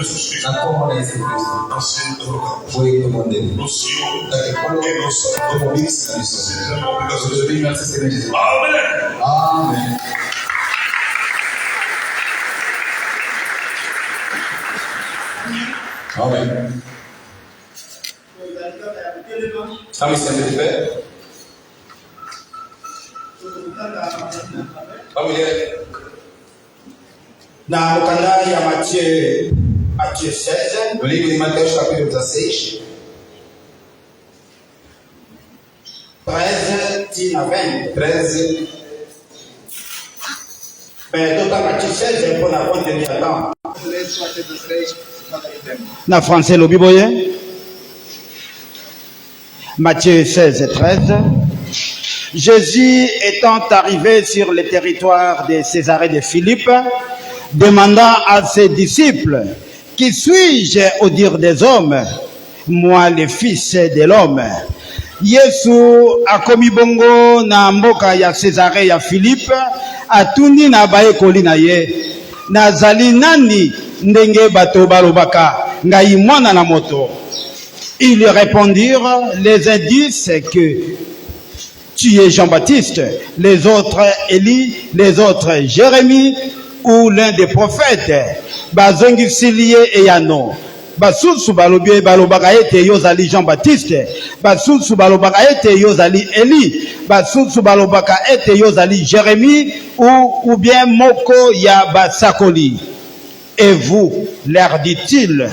Jesus Cristo. Na como Yesu Kristo. Nasi tunaruka. Foi kumwambia. Nusio. Takipolo kumubisa biso. Tuzobima sisi Yesu. Amen. Amen. Amen. Estamos sendo de pé? Vamos ler. Na mukanda ya Matthieu 16. No livro de Mateus capítulo 16. 13 tina 20. 13. Total Matthieu 16 pour la contenir là. Na français le biboye. Matthieu 16 et 13. Jésus étant arrivé sur le territoire de Césarée de Philippe, demanda à ses disciples, qui suis-je au dire des hommes? Moi, le fils de l'homme. Yesu akomi bongo na mboka ya Césarée ya Philippe, atuni na baekoli na ye. Nazali nani ndenge bato balobaka ngai mwana na moto? Ils lui répondirent, les uns disent que tu es Jean-Baptiste, les autres Élie, les autres Jérémie ou l'un des prophètes. Bazongi silie et yano. Basusu balobie balobaka ete yozali Jean-Baptiste. Basusu balobaka ete yozali Élie. Basusu balobaka ete yozali Jérémie ou bien moko ya basakoli. Et vous, leur dit-il,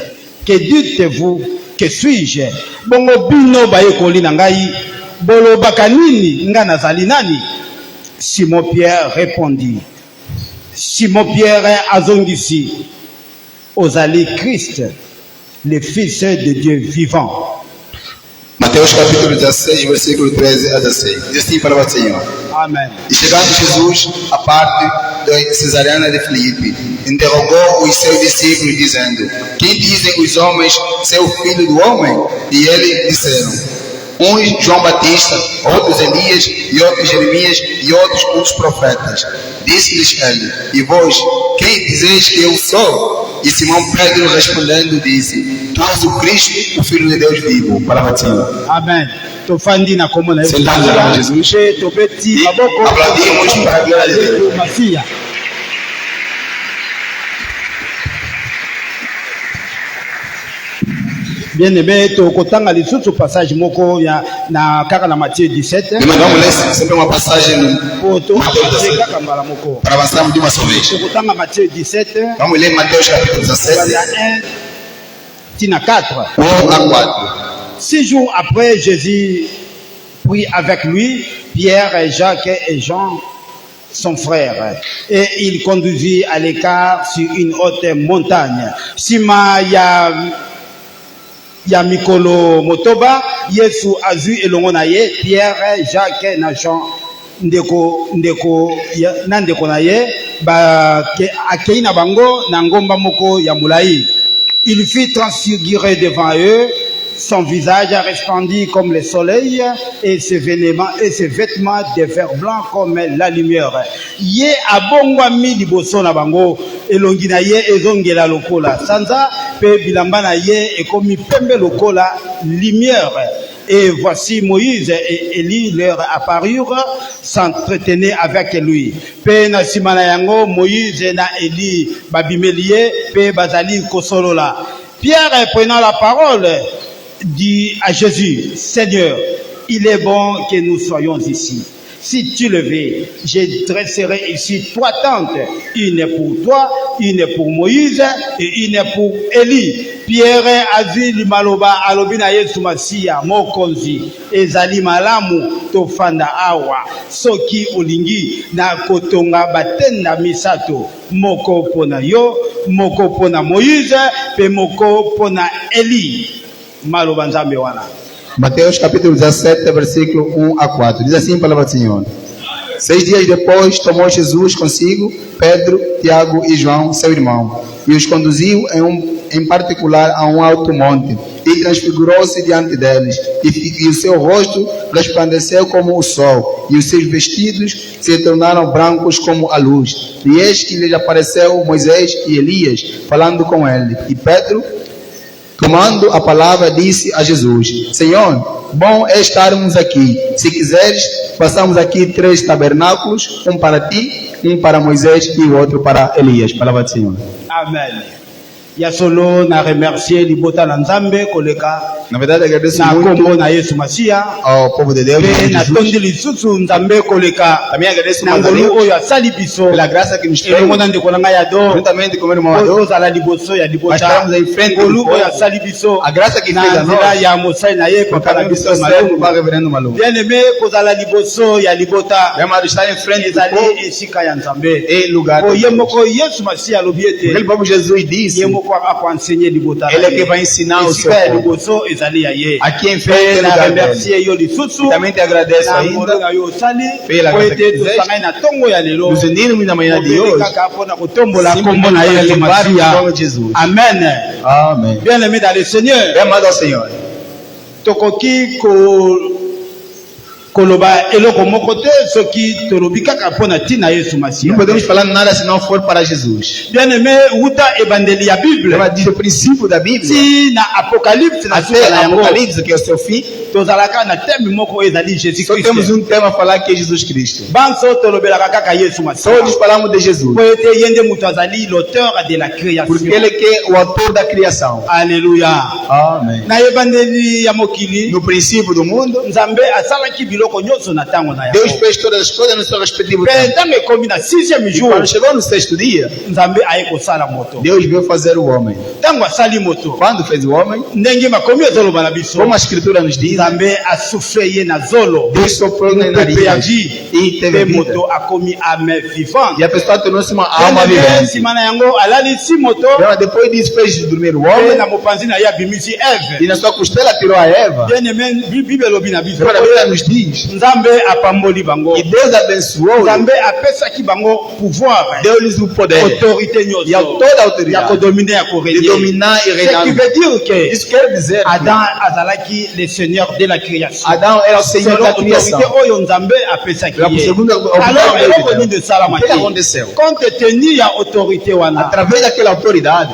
que dites-vous? Que suis-je? Bongo bino baekoli na ngai. Bolobaka nini nga nazali nani? Simon Pierre répondit. Simon Pierre azongisi. Ozali Christ, le Fils de Dieu vivant. Mateus capítulo 16, versículo 13 a 16. Diz assim para o Senhor. Amen. E chegando Jesus à parte da Cesariana de Filipe, interrogou os seus discípulos, dizendo: quem dizem os homens ser o filho do homem? E eles disseram: uns João Batista, outros Elias, e outros Jeremias, e outros os profetas. Disse-lhes ele: e vós, quem dizeis que eu sou? E Simão Pedro respondendo disse: tu és o Cristo, o Filho de Deus vivo. Para o Senhor. Amen. Tofandi na komona Sentado na Jesus. Topeti E maboko. aplaudimos para a glória de Deus. Masia. Bien aimé, tokotanga lisusu passage moko ya na kaka na Matthieu 17. E nós vamos ler sempre uma passagem Poto kaka mbala moko. para avançarmos de uma só vez. Tokotanga Matthieu 17. Vamos ler Mateus capítulo 17, 1 tina 4. 1 à 4. 6 jours après, Jésus prit avec lui Pierre, Jacques et Jean, son frère, et il conduisit à l'écart sur une haute montagne. Sima ya mikolo motoba, Yesu azui elongo na ye, Pierre, Jacques na Jean, ndeko na ye, akei na bango na ngomba moko ya mulai. Il fut transfiguré devant eux, son visage resplendit comme le soleil et ses vêtements de fer blanc comme la lumière. Ye abongwa mi liboso na bango elongi na ye ezongela lokola sanza pe bilamba na ye ekomi pembe lokola lumière. Et voici Moïse et Élie leur apparurent, s'entretenaient avec lui. Pe na simana yango Moïse na Élie babimelie pe bazali kosolola. Pierre prenant la parole dit à Jésus: Seigneur, il est bon que nous soyons ici. Si tu le veux, je dresserai ici 3 tentes, une pour toi, une pour Moïse et une pour Élie. Pierre azui limaloba alobina Yesu Masia mokonzi ezali malamu tofanda awa soki olingi na kotonga batenda misato moko pona yo, moko pona Moïse pe moko pona Élie. Maloba nzambe wana. Mateus capítulo 17, versículo 1 a 4. Diz assim a palavra do Senhor. 6 dias depois, tomou Jesus consigo Pedro, Tiago e João, seu irmão, e os conduziu em um em particular a um alto monte, e transfigurou-se diante deles, e o seu rosto resplandeceu como o sol, e os seus vestidos se tornaram brancos como a luz. E eis que lhes apareceu Moisés e Elias, falando com ele. E Pedro, tomando a palavra, disse a Jesus: Senhor, bom é estarmos aqui. Se quiseres, façamos aqui 3 tabernáculos, um para ti, um para Moisés e o outro para Elias. Palavra do Senhor. Amen. Ya solo na remercier libota na nzambe koleka Na verdade, agradeço na muito kombo na Yesu Masia. ao povo de Deus. Pe na Jesus. tondi lisusu nzambe koleka Também agradeço na mais a ngolu Deus oyo asali biso pela graça que nos fez, elongo na ndeko na ngai ya do juntamente com o meu irmão oyo Adolfo, ozala liboso ya nós libota estamos em frente do ngolu oyo povo. asali biso A graça que na fez a nzela nós, ya mosali na ye por papa na causa do biso seu servo, para o malongo reverendo Malou. bien aimé kozala liboso ya libota É amado, estar em frente do ezali povo esika ya nzambe em lugar po de ye Deus. moko Yesu Masia alobi Aquele ete povo Jesus disse, ye moko akoenseigner libota ele é que vai ensinar o seu esika ya povo. liboso ezali ya ye Aqui em frente pe é na lugar dele. remercier yo lisusu E também te agradeço na ngolo ainda na yo osali pela po graça ete que fizeste. tosangai na ntongo ya lelo Nos unirmos na manhã de obele hoje, kaka mpona kotombola simplesmente kombo na para Yesu louvar o Masia. nome de Jesus. Amen. Amém. Bien aimé dans le Seigneur, É amado ao Senhor. tokoki koloba eloko moko te soki tolobi kaka mpona ntina Yesu Masia. Não podemos falar nada se não for para Jesus. Bien aimé, wuta ebandeli ya Bible Ela diz o princípio da Bíblia, ti na Apocalypse na suka até na yango Apocalipse, que é o seu fim, tozalaka na teme moko ezali Jésus só temos Christ. um tema a falar que é Jesus Cristo. Banso tolobelaka kaka Yesu Masia. Todos falamos de Jesus, Po ete ye nde moto azali l'auteur de la porque création. Ele que é o autor da criação. Alléluia. Amém. Na ebandeli ya mokili No princípio do mundo, Nzambe asalaki biloko nyonso na ntango na Deus yango. fez todas as coisas no seu respectivo Pe tempo. ntango ekomi na 6e E jour quando chegou no 6º dia, Nzambe aye kosala moto. Deus veio fazer o homem. Ntango asali moto Quando fez o homem, ndenge makomi ezoloba na biso como a Escritura nos diz, Nzambe asufle ye na zolo Deus soprou nas pepe ya narinas vie e teve pe vida. moto akomi ame vivante. E a pessoa tornou-se uma alma Ndenge vivente. nsima na yango alalisi moto Então, depois disso, fez dormir o pe homem na mopanzi na ye abimisi e Eve. na sua costela tirou a Eva. Bien aimé, Bible elobi na biso Agora a Bíblia nos diz Nzambe apamboli bango, que Deus abençoou, Nzambe apesaki bango pouvoir, deu-lhes o poder autorité e a nyonso toda a ya autoridade kodomine ya de korégner. dominar e Ce reinar. qui veut dire que Isso quer dizer que Adam azalaki le seigneur de la création. Adão era o Senhor Selon da autorité criação. oyo Nzambe apesaki Pela ye. segunda opinião Alors dele, eloko nini esalama o que te? aconteceu? Compte tenu ya autorité wana, Através daquela autoridade,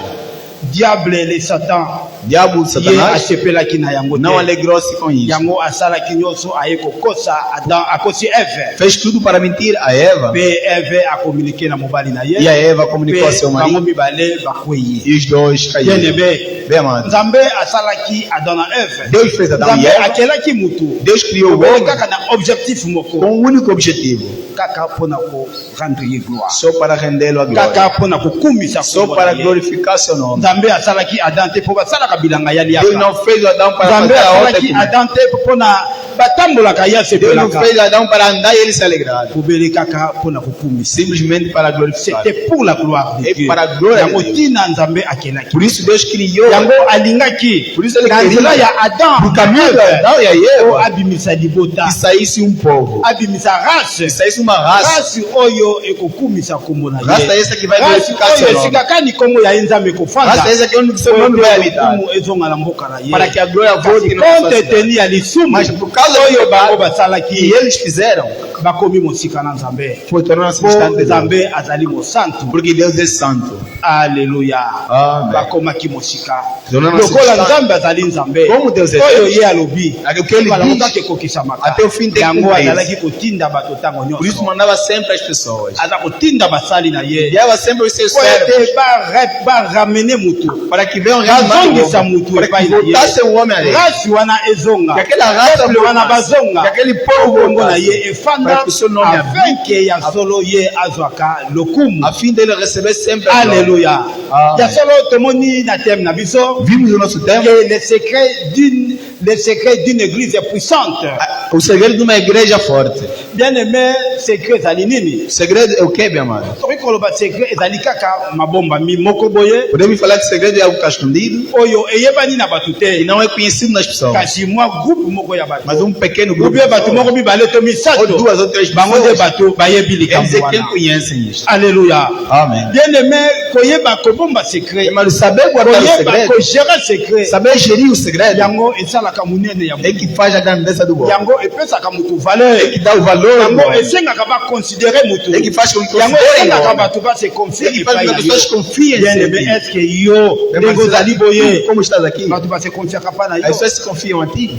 diable le Satan diabo, ye Satanás, asepelaki na yango não te. alegrou-se com isso. Yango asalaki nyonso aye kokosa Adam, akosi Eve. Fez tudo para mentir a Eva Pe Eve akomunike na mobali na ye. e a Eva comunicou a Pe seu bango marido mibale bakwei. e os dois Bien caíram. aimé, Bem amado, Nzambe asalaki Adam na Eve. Deus fez Adão e Nzambe Eva, akelaki mutu. Deus criou o Obele homem kaka na objectif moko. com um único objetivo, Kaka mpona ko rendre ye gloire. só para rendê-lo a glória, Kaka mpona kokumisa só kombo para na ye. glorificar seu nome. Nzambe asalaki Adam te mpo basalaka bilanga ya Deus liaka. não fez o Adão para Nzambe fazer a outra asalaki comer. Adam te mpona batambolaka ye Deus não asepelaka. fez Adão para andar e ele se alegrar, Obele kaka mpona kokumisa. simplesmente para glorificar. C'était pour la gloire de Et Dieu. para a glória de Yango Deus. tina Nzambe akelaki. Por isso Deus criou Yango alingaki Por isso ele na queria, nzela ya Adam no caminho de Eve, Adão e a o Eva, abimisa libota, que saísse um povo, abimisa race, que saísse uma raça, race oyo ekokumisa kombo na raça ye. essa que vai Race glorificar oyo seu nome, esikakani kombo ya ye Nzambe raça kofanda essa que é onde seu nome vai habitar, okumu ezonga na mboka na ye. para que a glória volte Kasi na sua compte cidade. tenu ya lisumu Mas por causa oyo do bango pecado basalaki que eles fizeram, bakomi mosika na Nzambe. foi tornar-se Po distante de Deus, Nzambe azali mosantu. porque Deus é santo. Alleluya. Amen. Bakomaki mosika. Tornando-se Lokola distante. Nzambe azali Nzambe. Como Deus é Oyo Deus, ye alobi. aquilo que ele Kala diz, mokake kokisamaka. até o fim tem que Yango cumprir. azalaki kotinda bato ntango Por isso nyonso. mandava sempre as pessoas, Aza kotinda basali na ye. enviava sempre os seus Po servos, ete baramene mutu. para que venham Bazongisa realmente mutu para que epai na ye. voltasse o homem a Deus. Race wana ezonga. Que aquela raça Peuple wana voltasse, bazonga. que aquele povo Kombo na voltasse, ye efanda para que o seu nome afin ke ya solo ye azwaka lokumu. a fim dele receber sempre a glória. Alléluia. Amen. Ya solo tomoni na thème na biso Vimos o nosso tempo, que le secret d'une église puissante. o segredo de uma igreja forte. Bien aimé, secret ezali nini? O segredo é o que, meu amado? Tokoki koloba secret ezali kaka mabomba moko boye Podemos falar que o segredo é algo que está escondido oyo eyebani na bato e te não é conhecido nas pessoas. kasi mwa groupe moko ya Mas bato pequeno grupo obie bato moko mibale to ou misato duas ou três bango nde pessoas, bato bayebi eles likambo é quem wana. conhecem isto. Alléluia. Amém. Bien aimé, koyeba kobomba secret. Mas saber guardar o Koyeba segredo, kogérer secret. saber gerir o segredo, Yango esalaka munene ya é que faz a grandeza do homem. yango epesaka mutu É valeur. que dá o valor do Yango homem. esengaka baconsidere mutu. É que faz com que Yango considerem o esengaka homem. bato base confie É que faz epai com na que as pessoas yo. confiem Bien em aimé, si. est-ce que yo Mas ndenge ozali boye como estás aqui? bato base confiaka pa na As yo. pessoas se confiam a ti.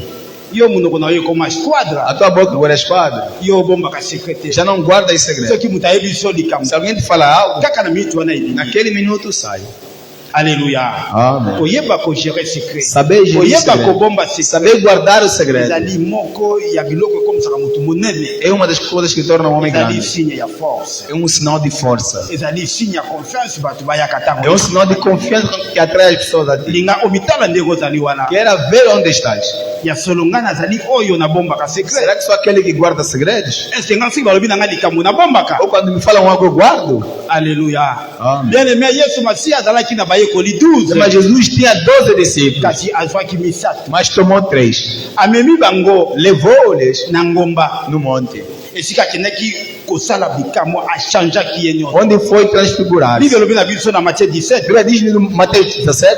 Yo munoko na yo ekoma esquadre. A tua boca agora é esquadra. Yo obombaka secret te. Já não guarda esse segredo. soki mutu ayebi so likambo Se alguém te fala algo, kaka na minute wana elingi. naquele minuto sai. Alléluia. Amen. Koyeba kogérer secret. Saber gerir o Koyeba segredo. kobomba secret. Saber guardar o segredo ezali moko ya biloko ekomisaka mutu monene. é uma das coisas que torna o homem ezali grande. signe ya force. É um sinal de força. ezali signe ya confiance bato bayaka É um ntango sinal de confiança que atrai as pessoas a ti. linga omitala ndenge ozali wana Quero ver onde estás. ya solo nga nazali oyo nabombaka secret. Será que sou aquele que guarda segredos? eske nga soki balobi na nga likambo nabombaka. Ou quando me falam algo eu guardo? Alléluia. Amen. bien aimé yesu masiya azalaki na bayekoli 12 Mas Jesus tinha 12 discípulos, kasi azwaki misato mas tomou 3. amemi bango Levou-lhes na ngomba no monte, esika akendaki kosala bikamwa achangeaki ye nyonso. onde foi transfigurado. bible elobi na biso na matthieu 17 A Bíblia diz no Mateus 17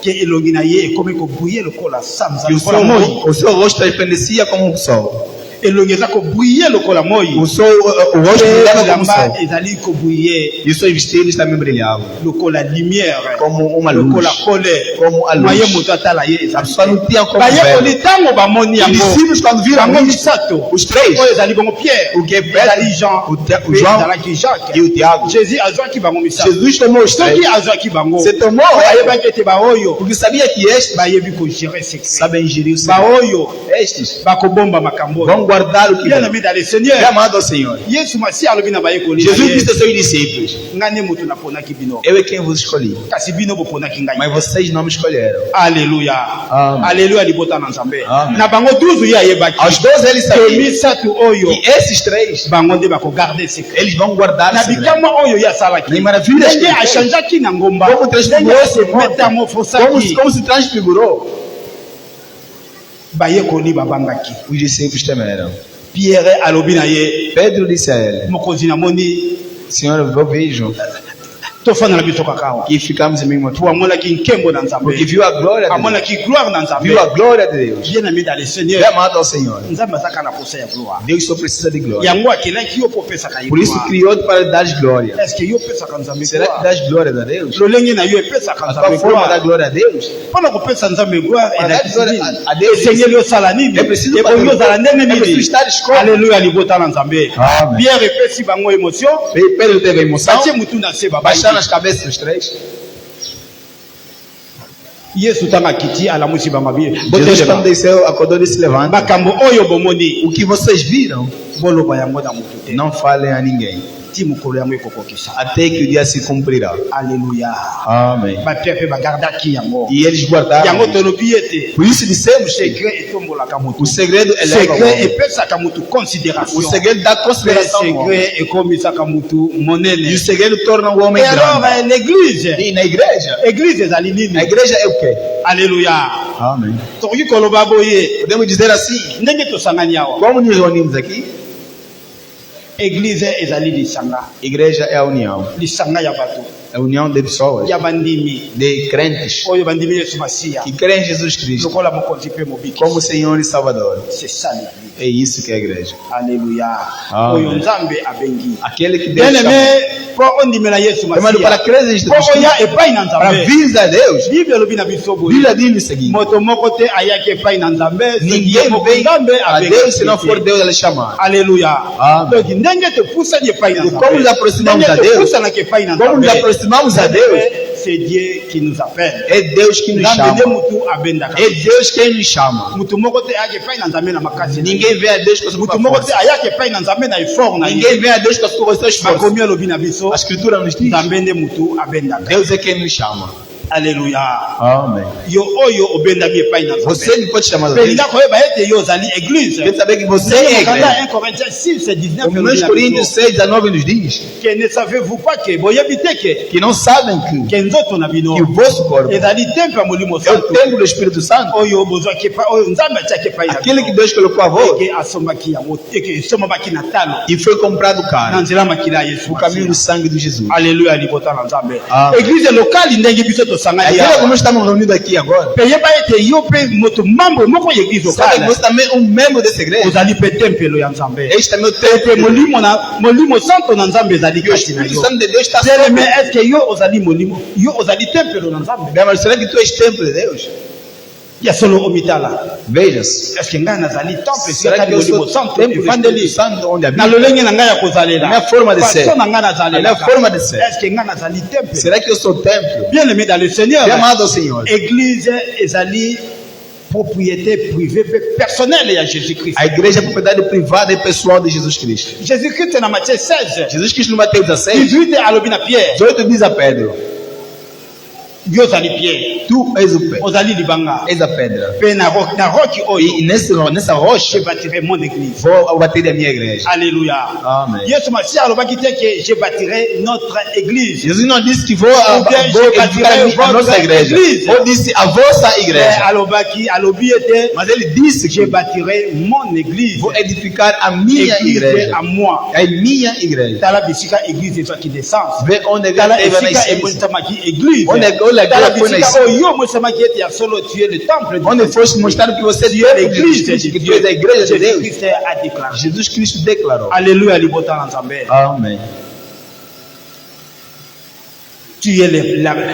ke elongi na ye ekomi kobuye lokola sanza que lokola moi. o seu rosto resplandecia como um sol. elongi eza kobuye lokola moi. O rosto brilhava como um elamba sol. ezali kobuye E os seus vestidos também brilhavam lokola lumière como uma luz. lokola colère Como a luz. maye moto atala ye A ezali pessoa não tinha como bayekoli ver. ntango bamoni Os yango discípulos, quando viram bango isso, misato os 3, oyo ezali bongo pierre o que é ezali Pedro, jean o mpe João ezalaki jacques e o Tiago. jésus azwaki bango misato Jesus tomou os 3. soki azwaki bango Você tomou, ayebaki ete baoyo porque sabia que estes bayebi kogérer secret sabem gerir o segredo. baoyo Estes bakobomba makambo vão oyo guardar o que bien vem. ami dans le É seigneur amado ao Senhor. yesu masiya alobi na bayekoli na Jesus ye, disse aos seus discípulos: ngai nde moto naponaki bino Eu é quem vos escolhi, kasi bino boponaki ngai mas vocês não me escolheram. alleluya Amen. alleluya libota na nzambe Amen. na bango 12 ye ayebaki Aos 12 ele ke sabia misato oyo que esses 3 bango nde bakogarde secret eles vão guardar na o segredo. bikamwa oyo ye asalaki Na maravilha ndenge que ele fez. achangeaki na ngomba Como ndenge transfigurou esse monte, metamorfosaki como se transfigurou, bayekoli babangaki os discípulos temeram. pierre alobi na ye Pedro disse a ele: mokonzi namoni Senhor, eu vejo tofanda na biso kaka awa que ficamos em mesmo po amonaki nkembo na nzambe porque viu a glória de Deus. amonaki gloire na nzambe Viu a glória de Deus. bien ami dans le É seigneur amado ao Senhor. nzambe azaka na posa ya gloire Deus só precisa de glória. yango akelaki yo mpo opesaka ye Por isso gloire. criou para dar glória. est ce que yo opesaka nzambe Será que gloire das glórias a Deus? lolenge na yo epesaka A nzambe tua forma da gloire glória a Deus? mpona kopesa nzambe gloire Para dar glória a Deus, esengeli osala nini é preciso ebongi fazer- ozala ndenge é nini preciso estar escolha. alleluya libota na nzambe Amen. pierre epesi bango émotion Pedro teve emoção, batie mutu na se baixar nas babai cabeças dos 3. yesu ntango akiti alamusi bango abi Jesus, botelema quando desceu, acordou e se levanta. makambo oyo bomoni O que vocês viram, boloba yango na mutu te não falem a ninguém, ti mokolo yango ekokokisa até que o dia se cumprirá. alleluya Amém. bapierre mpe bagardaki yango E eles guardaram. yango tolobi ete Por isso dissemos que secret etombolaka motu o segredo eleva o secret homem. epesaka motu considération O segredo dá mpe consideração ao homem. secret ekomisaka motu E monene o segredo torna o homem et alors grande. l'église E na igreja? église ezali A nini igreja é o quê? alleluya Amém. tokoki koloba boye Podemos dizer assim: ndenge tosangani awa como nos reunimos aqui? église ezali lisanga Igreja é a união. lisanga ya bato É a união de pessoas, ya bandimi de crentes oyo bandimi yesu masiya que creem em Jesus Cristo lokola mokonzi mpe mobiki como Senhor e Salvador. c'est ça l'église É isso que é a igreja. alleluya Amen. oyo nzambe abengi Aquele que Deus bien chama. aimé mpo ondimela yesu Chamado para masiya crer em Jesus mpo Cristo, oya epai na para nzambe vir a Deus. bible elobi na biso A boye Bíblia diz o seguinte: moto moko te ayaki epai na nzambe soki ye ninguém moko vem nzambe a Deus se não for abengi Deus a lhe chamar. alleluya Amen. donc ndenge topusani epai na Como nos aproximamos a ndenge Deus, topusanaki epai na como nos nzambe aproximamos a Deus, c'est Dieu qui nous appelle é Deus que nos nzambe nde chama. mutu abendaka É Deus quem nos chama. mutu moko te ayaki epai na nzambe na makasi Ninguém vê a Deus com a sua mutu própria moko te força. ayaki epai na nzambe na effort na ye Ninguém vê a Deus com a sua esforço. bakomi alobi na biso A Escritura nos diz: nzambe nde mutu abendaka Deus é quem nos chama. Alléluia. Amen. Yo oyo obendami epai na Você Nzambe. não pode chamar de Pelinga koyeba ete yo ozali église. Você saber que você é igreja. 1 Corinthiens 6, 19. Como 2 Coríntios 6, 19 nos diz Que ne savez-vous pas que boyebi te que não sabem que nzoto na bino o vosso corpo ezali temple ya Molimo é o Santo templo do Espírito Santo. oyo bozwaki epai oyo Nzambe atiaki epai na Aquele que bino. Deus colocou a vós Eke asombaki yango eke esombamaki na talo e foi comprado na caro. nzela makili ya Yesu O caminho do Masiya. sangue de Jesus. Alléluia libota na Nzambe. Amen. Église locale ndenge biso A tosangani igreja como awa. nós estamos reunidos aqui agora, Pe yeba ete yo pe moto mambo moko ya église sabe que locale você também é um membro dessa igreja. ozali pe tempelo ya Nzambe. Este também é o Pe templo. molimo santo na Nzambe ezali E o kati na Espírito yo. Santo de Deus está Tere sobre. me est-ce que yo ozali molimo yo ozali tempelo na Nzambe? Bem, mas será que tu és templo de Deus? Ya solo omitala. Veja-se. Est-ce que ngai nazali temple Será que ezali eu sou molimo santo templo do Espírito evandeli Santo onde na habita? lolenge na ngai ya kozalela. Na minha forma de ser. Façon na ngai nazalela. Na minha forma de ser. Est-ce que ngai nazali temple? Será que eu sou templo? Bien aimé dans le Seigneur. Bem amado ao Senhor. Église ezali propriété privée personnelle ya Jésus-Christ. A igreja é propriedade privada e pessoal de Jesus Cristo. Jésus-Christ na Matthieu 16, Jesus Cristo no Mateus 16, 18 alobi na Pierre. 18 diz a Pedro: Yo ozali Pierre, Tu és o pé, ozali libanga. és a pedra. Pe na roki oyo E nessa je rocha bâtirai mon église. vou bater a minha igreja. Alléluia. Amen. Yesu Masiya alobaki te que je bâtirai notre église. Jesus não disse que vou Ou bien je edificar bâtirai a nossa votre igreja. église. Ou disse a vossa Mais igreja. alobi ete Mas ele disse je que bâtirai mon église. vou edificar a minha Église igreja. à moi. É minha igreja. Tala bisika église ezwaki décence. Vê onde Tala ele teve a esika nascença. ebonisamaki église. Onde a Tala igreja foi bisika nascida. oyo mosamaki ete ya solo tu es le temple de Onde Dieu. foste mostrado que você é Tu es templo de l'église Jesus de Cristo, que tu Dieu. és a igreja de Deus. Jésus-Christ a déclaré. Jesus Cristo declarou. Alléluia libota na Nzambe. Amém. Tu es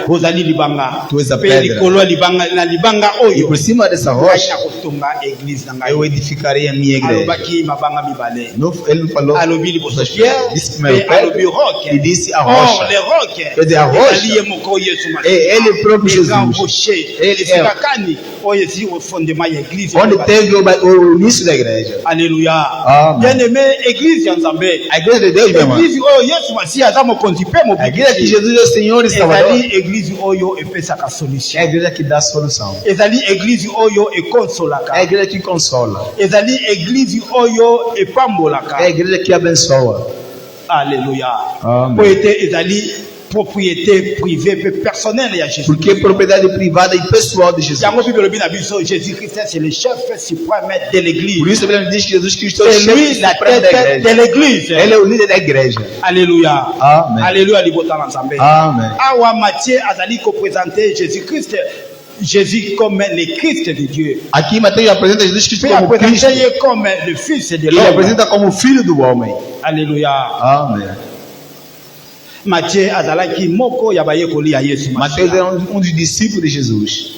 ozali libanga. Tu es a Pe pedra. likolo ya libanga na libanga E oyo. por cima dessa Ngai rocha, nakotonga église na ngai. eu edificarei a minha igreja. Alobaki mabanga mibale. Ele não falou. Alobi liboso Pierre, Disse pe primeiro alobi Pedro roc. e disse a Or, rocha. les rocs. Quer dizer, a rocha ezali ye moko Yesu Masiya. é ele próprio Les grands Jesus. rochers. Ele Esika é kani oyo ezali au fondement ya église. onde teve o início da igreja. Alléluia. Amen. Bien-aimé, église ya Nzambe. A igreja de Deus, meu irmão. Église oyo Yesu Masiya aza mokonzi pe A igreja que mobikisi. Jesus é o Senhor e Salvador. Ezali église oyo epesaka É a solution. igreja que dá solução. Ezali église oyo É a ekonsolaka. igreja que consola. Ezali église oyo É a epambolaka. igreja que abençoa. Alléluia. Amen. Po ete ezali propriété privée pe personnelle ya Jésus. Porque é propriedade privada e pessoal de Jesus. Yango Bible lobi na biso Jésus-Christ c'est le chef suprême de l'église. Por isso a Bíblia diz que Jesus Cristo é o C'est lui chefe la supremo da tête de igreja. l'église. Ele é o líder da igreja. Alléluia. Amen. Alléluia libota na Nzambe. Amen. Awa Matthieu azali ko présenter Jésus-Christ, Jésus comme le Christ de Dieu. Aqui Mateus apresenta Jesus Cristo Puis como Cristo. présenter comme le fils de Ele l'homme. apresenta como filho do homem. Alléluia. Amém. Matthieu azalaki moko ya bayekoli ya Yesu Mateus Masiya. era um dos discípulos de Jesus.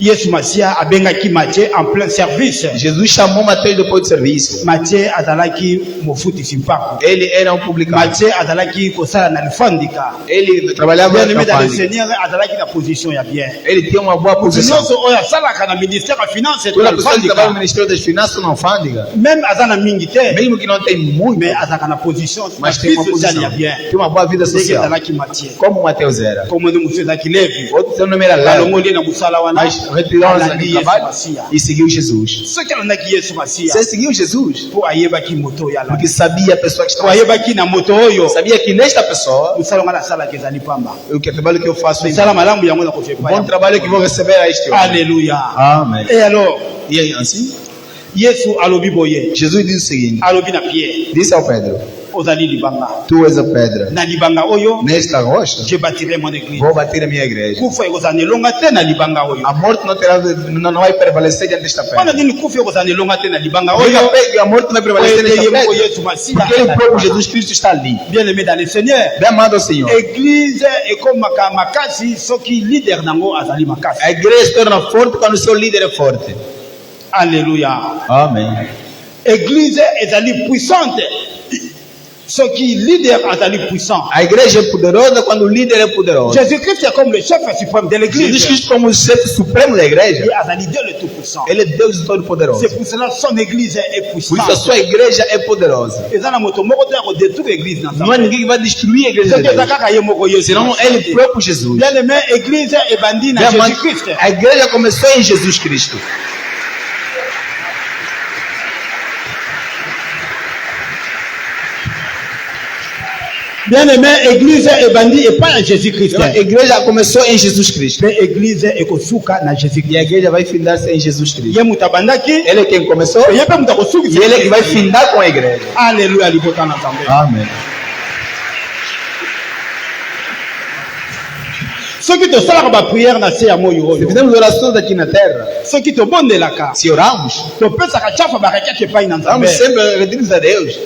Yesu Masiya abengaki Matthieu en plein service. Jesus chamou Mateus depois do serviço. Matthieu azalaki mofutisi mpako. Ele era um publicano. Matthieu azalaki kosala na lifandika. Ele trabalhava Bien na aimé dans le fábrica. Seigneur azalaki na position ya bien. Ele tinha uma boa posição. nyonso oyo asalaka na ministère ya finance Toda pessoa que trabalha no alifandika. Ministério das Finanças na alfândega, Même aza na mingi te, mesmo que não tem muito, mais azalaka na position na mas tem vie uma sociale posição, ya bien. tem uma boa vida Ndenge social. ezalaki Matthieu. Como Mateus era. Kombo nde mosusu ezalaki Levi. Outro seu nome era Léo, Balongoli na mosala wana. mas retirou Alandi o Yesu trabalho Masiya. e seguiu Jesus. Soki alandaki Yesu Masiya, Você seguiu Jesus po ayebaki moto oyo alandi. porque sabia a pessoa que Po estava. ayebaki na moto oyo Sabia que nesta pessoa, mosala nga nasalaka ezali pamba. o que trabalho que eu faço é Mosala malamu yango na kozwa o epai bom ya trabalho que vou receber a este homem. Alléluia. Amém. Et alors, E aí, assim, Yesu alobi boye. Jesus diz o seguinte: Alobi na Pierre, disse ao Pedro: ozali libanga. Tu és a pedra. Na libanga oyo, Nesta rocha, je bâtirai mon église. vou bater a minha igreja. Kufa ekozala na elonga te na libanga oyo. A morte não vai prevalecer diante desta Wana pedra. nini kufa ekozala na elonga te na libanga Porque oyo? a morte não vai prevalecer nesta pedra. Porque ele próprio Jesus Cristo está ali. Bien aimé dans le Seigneur. Bem amado ao Senhor. Église ekomaka makasi soki leader nango azali makasi. A igreja se torna forte quando o seu líder é forte. Alléluia. Amém. Église ezali puissante Ce qui leader est puissant. A igreja é poderosa quando o líder é poderoso. Jésus-Christ est comme le chef suprême de Jesus l'église. Cristo como o chefe supremo da igreja. Il est Dieu le tout-puissant. Ele é Deus todo-poderoso. C'est pour cela que son église est Por isso a puissante. sua igreja é poderosa. Et ça, la moto, moko te ko détruire l'église dans Não há ninguém que vai destruir a igreja C'est de que ça, Deus. kaka ye moko yo. Senão ele próprio Jesus. Bien aimé, église et bandit dans Minha mãe, Jésus-Christ. a igreja começou em Jesus Cristo. Bien aimé, église et bandit et pas en Jésus-Christ. Então, a igreja começou em Jesus Cristo. Mais église et kosuka na E a Jésus-Christ. igreja vai findar-se em Jesus Cristo. Ye mutabandaki. Ele é quem começou Ye pe mutakosuki. e ele é que vai findar com a igreja. Alléluia, libota na Zambé. Amém. Ceux qui te salent ba prière na se ya moyo Se oyo. fizermos orações aqui na terra, Ceux qui te bondelaka. se orarmos, To pesa ka chafa ba rekete pa ina Zambé. vamos sempre repetir a Deus.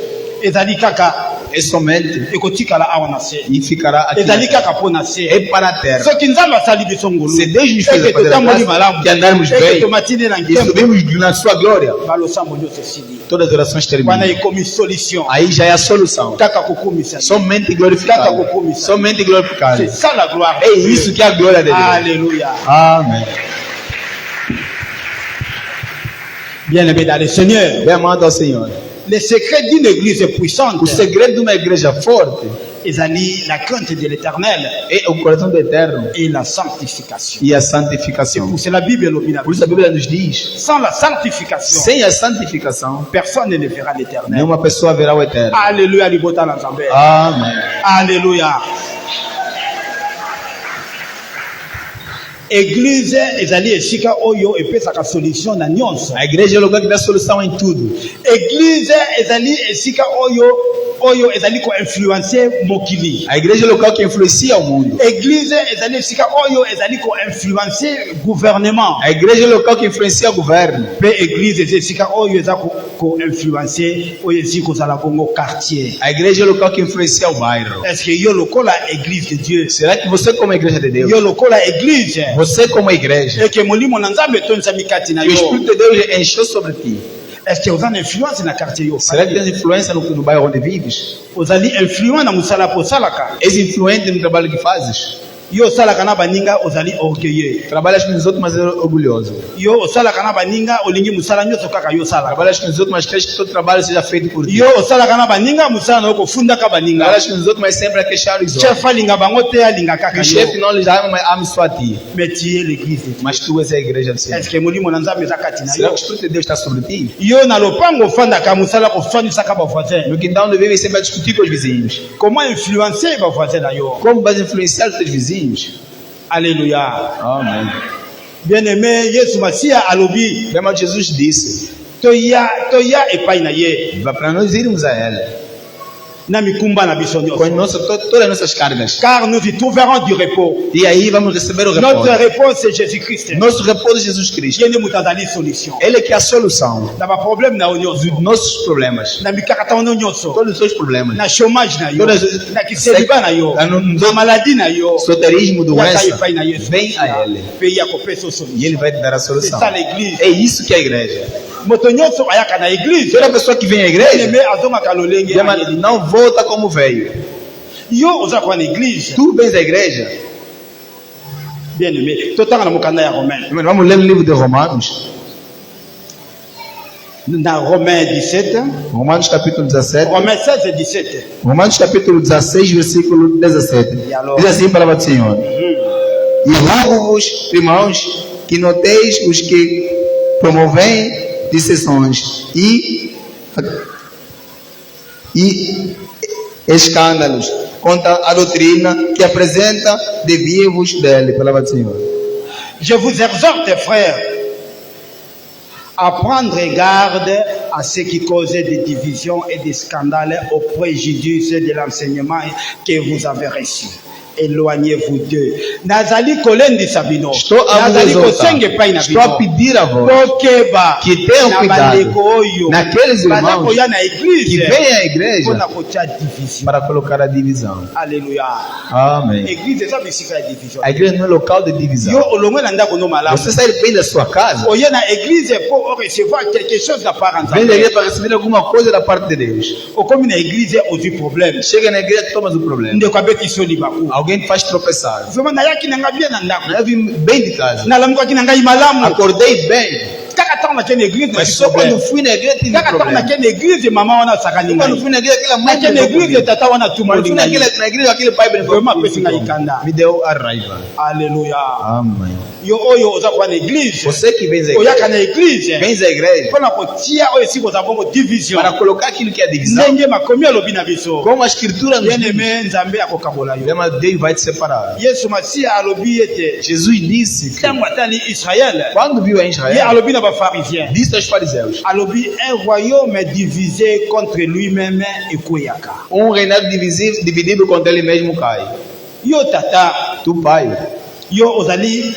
Ezali kaka É somente ekotikala awa na se. e ficará aqui. Ezali kaka po na se. É para a terra. Ceux qui nzambe asali biso ngulu. Se Deus nos fez Eke a fazer a totamboli graça, malamu. que andarmos Eke bem tomatine na e nkembo. subimos na sua glória, Balosambo nyonso sili. todas as orações Wana terminam. ikomi solution. Aí já é a solução. Kaka kukumisa. Somente glorificado. Somente glorificado. C'est ça la gloire. É isso que é a glória de Deus. Alléluia. Amém. Bien aimé dans le Seigneur. Bem amado ao Senhor. Le secret d'une église puissante, O segredo de uma igreja forte c'est la crainte de l'éternel é o coração do eterno et la sanctification. e a santificação. C'est la Bible l'obina. Por isso a Bíblia nos diz: Sans la sanctification, sem a santificação, personne ne verra l'éternel. nenhuma pessoa verá o eterno. Alléluia, libota na Zambé. Amém. Alléluia. Église ezali esika oyo epesaka solution na nyonso. A igreja é o lugar que dá solução em tudo. Église ezali esika oyo ezali ko influencer mokili. A igreja é o local que influencia o mundo. Église ezali esika oyo ezali ko influencer gouvernement. A igreja é o local que influencia o governo. Pe église eza esika oyo eza ko influencer oyo ezi kozala bongo quartier. A igreja é o local que influencia o bairro. Est-ce que yo lokola église de Dieu? Será que você, como igreja de Deus, Yo lokola église. você, como igreja, Eke molimo na nzambe tonza mikati na que o yo. Espírito de Deus encheu sobre ti? Est-ce que vous avez influence na quartier yo? Será que tens influência no bairro onde vives? Vous avez influence na musala po salaka. És influente no trabalho que fazes? Yo salaka na baninga ozali orgueilleux. Trabalhas com os outros, mas é orgulhoso. Yo salaka na baninga olingi musala nyoso kaka yo salaka. Trabalhas com os outros, mas queres que todo trabalho seja feito por ti. Yo salaka na baninga musala na ko funda ka baninga. Trabalhas com os outros, mas sempre a queixar os outros. Chef alinga bango te alinga kaka O yo. chefe não lhes ama, mas ama só a ti. Mais tu es l'église de Dieu. Mas tu és a igreja do Senhor. Est-ce que molimo na nzambe za kati na Será yo? que o Espírito de Deus está sobre ti? Yo na lopango fanda ka musala ko fandisa ka ba voisin. No quintal onde vives, sempre a discutir com os vizinhos. Comment influencer ba voisin na yo? Como vais influenciar os teus vizinhos? Alléluia. Amém. Bien-aimé, Yesu Masia alobi, Bem, mas Jesus disse: toya epai na ye, vá para nós irmos a Ele na mikumba na biso nyonso. com todas as nossas cargas. Car nous y trouverons du repos. E aí vamos receber o Notre repouso. repos c'est Jésus-Christ. Nosso repouso é Jesus Cristo. Yene mutazali solution. Ele é que é a solução Na ba problème na nyonso. dos nossos problemas. Na mikakata ono nyonso. Todos os seus problemas. Na chômage na yo. Todas- Na kiseliba na yo. Na maladie na yo. Soterismo, doença. Yaka epai na Yesu. Vem a Ele. Pe ya kopesa E solution. Ele vai te dar a C'est solução. ça l'église. É isso que é a igreja. Moto nyonso ayaka na église. Toda pessoa que vem à igreja, Bien-aimé azonga kalolenge. não volta como veio. Yo oza kwa na église. Tu vens à igreja. Bien-aimé, totanga na mokanda ya Romain. Vamos ler o livro de Romanos. Dans Romains 17, Romanos capítulo 17. Romains 16 et 17. Romanos capítulo 16, versículo 17. Diz assim a palavra do Senhor: E rogo-vos, irmãos, que noteis os que promovem dissensões e escândalos contra a doutrina que apresenta, devia-vos dele. Palavra do Senhor. Je vous exhorte, frères, à prendre garde à ce qui cause des divisions et des scandales au préjudice de l'enseignement que vous avez reçu. éloignez-vous d'eux. Nazali kolendi sabino. Estou a Nazali vos kosenge pai na Estou a pedir a vós Kokeba. que tenham Na cuidado bandeko oyo. naqueles irmãos Banakoya na que église. vêm à igreja Pona kotia division. para colocar a divisão. Alléluia. Amém. Église eza bisika ya division. A igreja não é local de Yo divisão. olongwe na ndako no malamu. Você sai bem da sua casa, Oye na église pour recevoir quelque chose da part vem da igreja para receber alguma coisa da parte de Deus. okomi na église ozwi problème. Chega na igreja, tomas o problema. Ndeko abeti so libaku. Alguém te faz tropeçar. Vraiment nayaki na ngai bien na ndako. Eu vim bem de casa. Nalamukaki na ngai malamu. Acordei bem. Kaka ntango nakei na église Mas na só quando fui na igreja tive kaka ntango problema. nakei na église mama wana asakani Quando ngai. fui na igreja, aquela mãe Nakei me na deu église problema. tata wana Quando tumoli fui ngai. na igreja, aquele pai me Vraiment apesi ngai kanda. me deu a raiva. Alléluia. Amém. Yo oyo oza kuwa na église. Você que vem à Oyaka igreja, na église. vem à igreja Mpona kotia oyo esika oza bongo division. para colocar aquilo que é divisão. Ndenge makomi alobi na biso. Como a escritura nos Bien diz, aimé Nzambe akokabola yo. mas Deus vai te separar. Yesu Masiya alobi ete Jesus disse que ntango atali Israël. quando viu a Ye Israel, alobi na bapharisaien. disse aos fariseus: Alobi un royaume divisé contre lui-même ekweyaka. reinado dividido contra ele mesmo cai. Yo tata, Tu, pai, yo ozali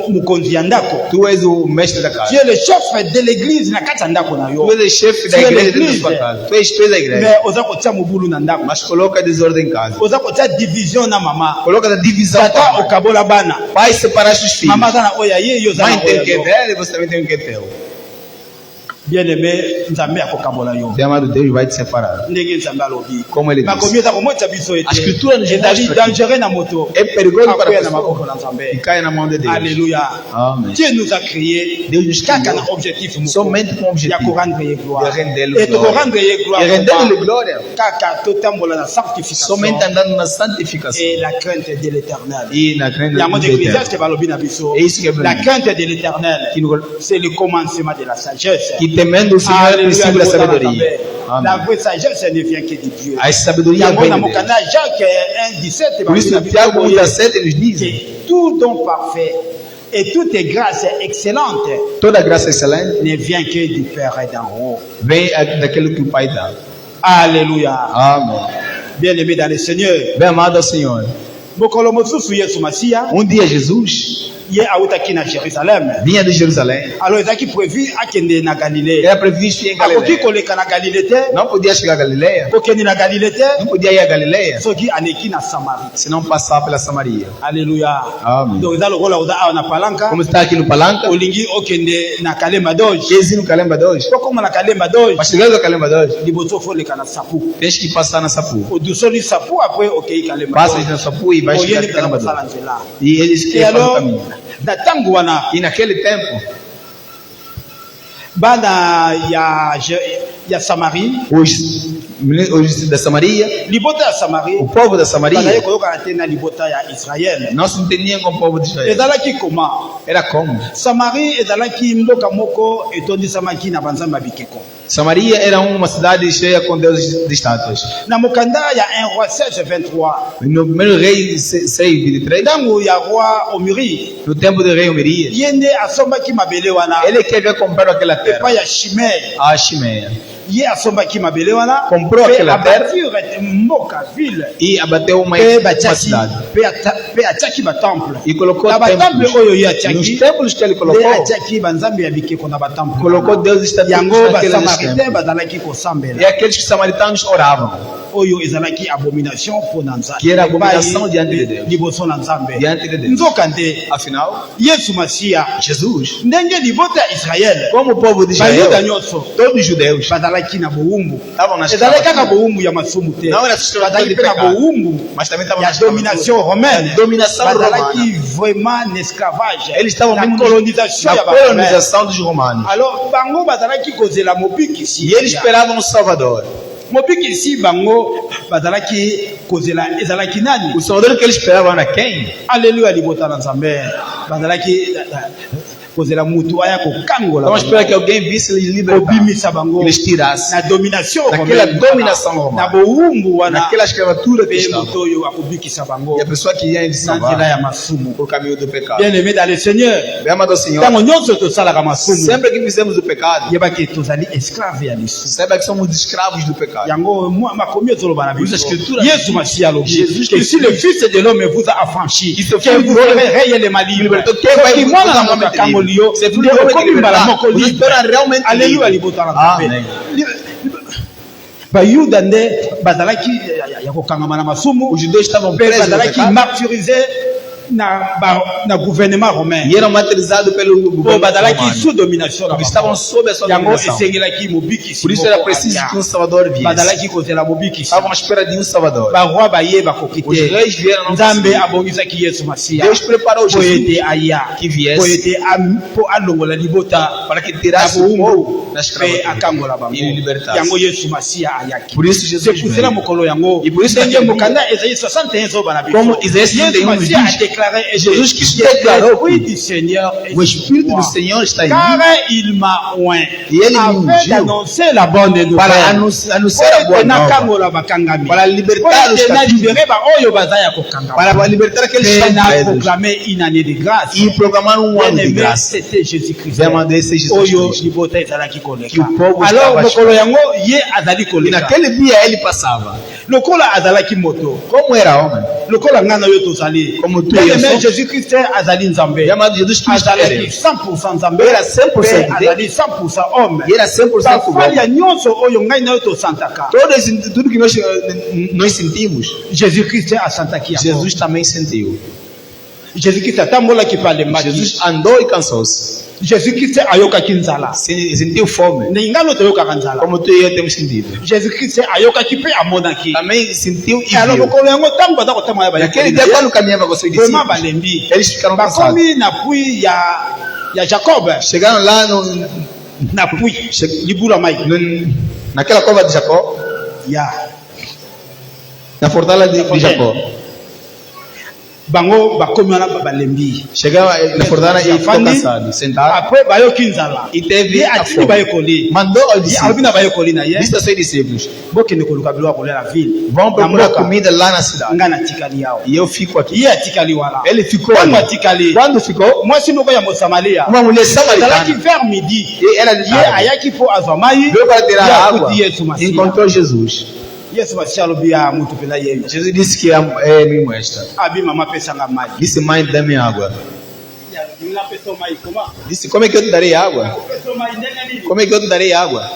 mukonzi ya ndako. tu és o mestre da Tu casa. es le chef de l'église na kati ya ndako na yo. Tu és o chefe da Tu és igreja dentro da l'église. sua casa. Tu és a igreja. Mais oza kotia mobulu na ndako. Mas coloca desordem em casa. Oza kotia division na mama. Coloca a divisão. Tata okabola bana. Pai, separaste os filhos. Mama aza na oya ye, yo oza Mãe na tem oya o que é yo. dela e você também tem o que é teu. Bien aimé, Nzambe akokabola yo. Deus amado, Deus vai te separar. Ndenge Nzambe alobi. Como ele Makomi disse. eza komotisa biso ete. A escritura nos ezali mostra dangereux na moto. É perigoso para Akoya a na maboko na pessoa Nzambe. e caia na mão de Deus. Alléluia. Amém. Dieu nous a créé Deus nos kaka criou na objectif moko. somente com o Ya objetivo korendre ye gloire. de render-lhe Et glória. korendre ye E gloire. render-lhe glória Kaka totambola na sanctification. somente andando na santificação Et la crainte de l'éternel. e na crença Yango de de Ecclésiaste Deus. balobi na biso. É isso que é La verdade. crainte de l'éternel, c'est le commencement de la sagesse. Que temendo o Senhor é o Alléluia, princípio da nous sabedoria. La Amém. vraie sagesse ne vient que de Dieu. A sabedoria Yango vem na de Deus. mokanda Jacques 1:17 Por isso, Tiago 1,17 nos diz: que tout don parfait et toute grâce excellente toda graça excelente ne vient que du Père d'en haut. vem daquilo que o Pai dá. Alléluia. Amém. Bien-aimé dans le Seigneur. Bem amado ao Senhor. Mokolo mosusu Yesu Masiya Dia Jesus ye awutaki na Jérusalem. vinha de Jerusalém. Alors ezaki prévu akende na Galilée. Era previsto ir em Akoki Galileia. koleka na Galilée te. Não podia chegar a Galileia. Kokende na Galilée te. Não podia ir a Galileia Soki aleki na Samarie. se não passar pela Samaria. Alléluia. Amen. Donc eza lokola oza awa na palanka. Como está aqui no Palanca, Olingi okende na Kalemba Doge. quer ir no Calemba 2. Po koma na Kalemba Doge. Para chegar no Calemba 2, Liboso foleka na Sapu. tens que passar na Sapu. Odusoli Sapu après okei Kalemba Passas Doge. na Sapu e vais chegar Oyeli no pela Calemba kosala 2. nzela. E eles Et que fazem o alors caminho. na tango wana E naquele tempo, bana ya Samarie. os da Samaria, Libota ya Samarie. o povo da Bazali Samaria, koyokana te na libota ya Israël. não se entendiam com o povo de Israel. Ezalaki koma. Era como? Samarie ezalaki mboka moko etondisamaki na banzambe ya bikeko. Samaria era uma cidade cheia com deuses de estátuas. Na mokanda ya 1 roi 16:23. No primeiro rei 6:23, Ntango ya roi Omiri, no tempo do rei Omirias, ye nde asombaki mabele wana ele queria comprar aquela terra, epai ya Shimei. a Shimeia, Ye asombaki mabele wana Comprou mpe aquela terra. abatire mboka ville e abateu uma mpe batiaki cidade. mpe atiaki batemple. E colocou Na batemple templos. oyo ye Nos atiaki templos que ele nde colocou, atiaki banzambe ya bikeko na batemple. colocou deuses estatutos Yango naqueles basamaritain templos. bazalaki E kosambela aqueles que os samaritanos oravam, oyo ezalaki abomination mpo na Nzambe. Que era abomination diante de Deus. Liboso na Nzambe. diante de Deus. Nzoka nde Afinal, Yesu Masiya Jesus, ndenge libota ya Israel como o povo de bayuda Israel, nyonso todos os judeus, bazalaki na bowumbu. estavam na ezalaki kaka escravatura, bowumbu ya masumu te, não era escravatura bazalaki de mpe na pecado, bowumbu mas também estavam ya na domination romaine. dominação bazalaki romana. vraiment na esclavage, Eles estavam na mesmo colonisation ya na baromaine. colonização dos romanos. Alors bango bazalaki kozela mobikisi E eles esperavam um Salvador. mobikisi bango bazalaki kozela ezalaki nani? O Salvador que eles esperavam era quem? Alléluia libota na Nzambe. Bazalaki kozela mutu aya kokangola Vamos esperar que alguém visse eles libertar. obimisa bango Eles tirassem. na domination Naquela romaine, dominação na romana. bowumbu wana Naquela escravatura que pe estava. mutu oyo akobikisa bango E a pessoa que ia eles na nzela salvar ya masumu. por caminho do pecado. Bien aimé dans le Seigneur, Bem amado Senhor, ntango nyonso tosalaka masumu sempre que fizemos o pecado, yebaki tozali esclave ya lisumu. saiba que somos escravos do pecado. Yango makomi ezoloba na biso. Nous, Escriture, Yesu Masiya alobi Jésus que si le Fils de l'homme vous a affranchi, Il se que fait vous libérer. serez réellement libre. Liberté. Soki mwana na Vous moto êtes akangoli libre. yo, C'est vous nde qui okomi libérez. mbala moko Vous libre. êtes realmente Alléluia libre. libota na Amen. bayuda nde bazalaki ya kokangama na masumu Os judeus estavam mpe presos no bazalaki pecado martyrisé na gouvernement romain e eram martirizados pelo po governo bazalaki romano. sous domination na Porque bango. estavam sob a sua yango dominação. esengelaki mobikisi Por isso moko era preciso alia. que um Salvador viesse. bazalaki kozela mobikisi Estavam à espera de um Salvador. baroi bayeba koki Os te reis vieram não nzambe conseguiram. abongisaki yesu masiya Deus preparou po Jesus ete aya que viesse. po ete po alongola libota para que na tirasse o bowumbu povo da mpe escravatura akangola bango e libertasse. yango yesu masiya ayaki Por isso Jesus sekusela veio. mokolo yango E por isso ndenge naquele mokanda ezayi 61 ezoba na biso Como Isaías yesu 61 masiya diz, adéclaré Jesus qui que déclarou l'esprit du Seigneur est O sur Espírito moi. do Senhor está em Car mim il m'a oint E ele me afin ungiu d'annoncer la bonne nouvelle. para anunciar a boa nova, nakangola bakangami para libertar os na cativos, libere ba oyo baza ya kokangama para libertar aqueles que Pe estão na presos proclamer une année de grâce. e proclamar ano de Bien-aimé, graça. c'était Jésus-Christ. Bem amado, esse é Jesus Oyo Cristo. libota ezalaki koleka. Que o povo Alors estava mokolo yango ye azali E koleka. naquele dia ele passava. Lokola azalaki moto. Como era homem? Lokola ngana yo tozali. Como tu Bien-aimé, et eu Jésus-Christ azali Nzambe. Bem amado, Jesus Cristo era Azalaki Deus. 100% Nzambe. Era 100% Pe azali 100% homme. E era 100% Bafali ya homem. nyonso oyo ngai na yo tosantaka. Tudo que nós sentimos, Jésus-Christ asantaki yango. Jesus também sentiu. Jésus-Christ atambolaki pa alembaki. Jesus andou e cansou-se. Jésus-Christ ayokaki nzala. Sentiu fome. Ngano toyokaka nzala. Como tu e eu temos sentido. Jésus-Christ ayokaki pe amonaki. Também sentiu e Alors viu. mokolo yango ntango baza kotama ya Naquele dia, quando caminhava com seus vraiment discípulos, balembi eles ficaram cansados. bakomi na pui ya Jacob Chegaram lá na pui libula mai naquela cova de Jacó, ya na fortaleza de Jacó. bango bakomi wana balembi Chegava na fortaleza e ficou cansado, sentado. après bayoki nzala E teve ye a atindi fome. bayekoli Mandou aos alobi discípulos, na bayekoli na ye disse aos seus discípulos: bokende koluka biloko ya kolia na ville vão na procurar mboka comida lá na cidade. ngai natikali yawo E eu fico aqui. ye atikali wana Ele ficou ntango ali. atikali Quando ficou, mwasi moko ya mosamalia uma mulher azalaki samaritana, vers midi e ela ye ayaki mpo azwa mai veio para tirar ye a água akuti yesu e masiya encontrou Jesus. yesu masiya alobi ya mutu mpena yeyo Jesus disse que é mesmo esta. abi mama apesanga mai Disse: mãe, dá-me água. napesa mai koma Disse: como é que eu te darei água? pesa mai ndenge nini Como é que eu te darei água?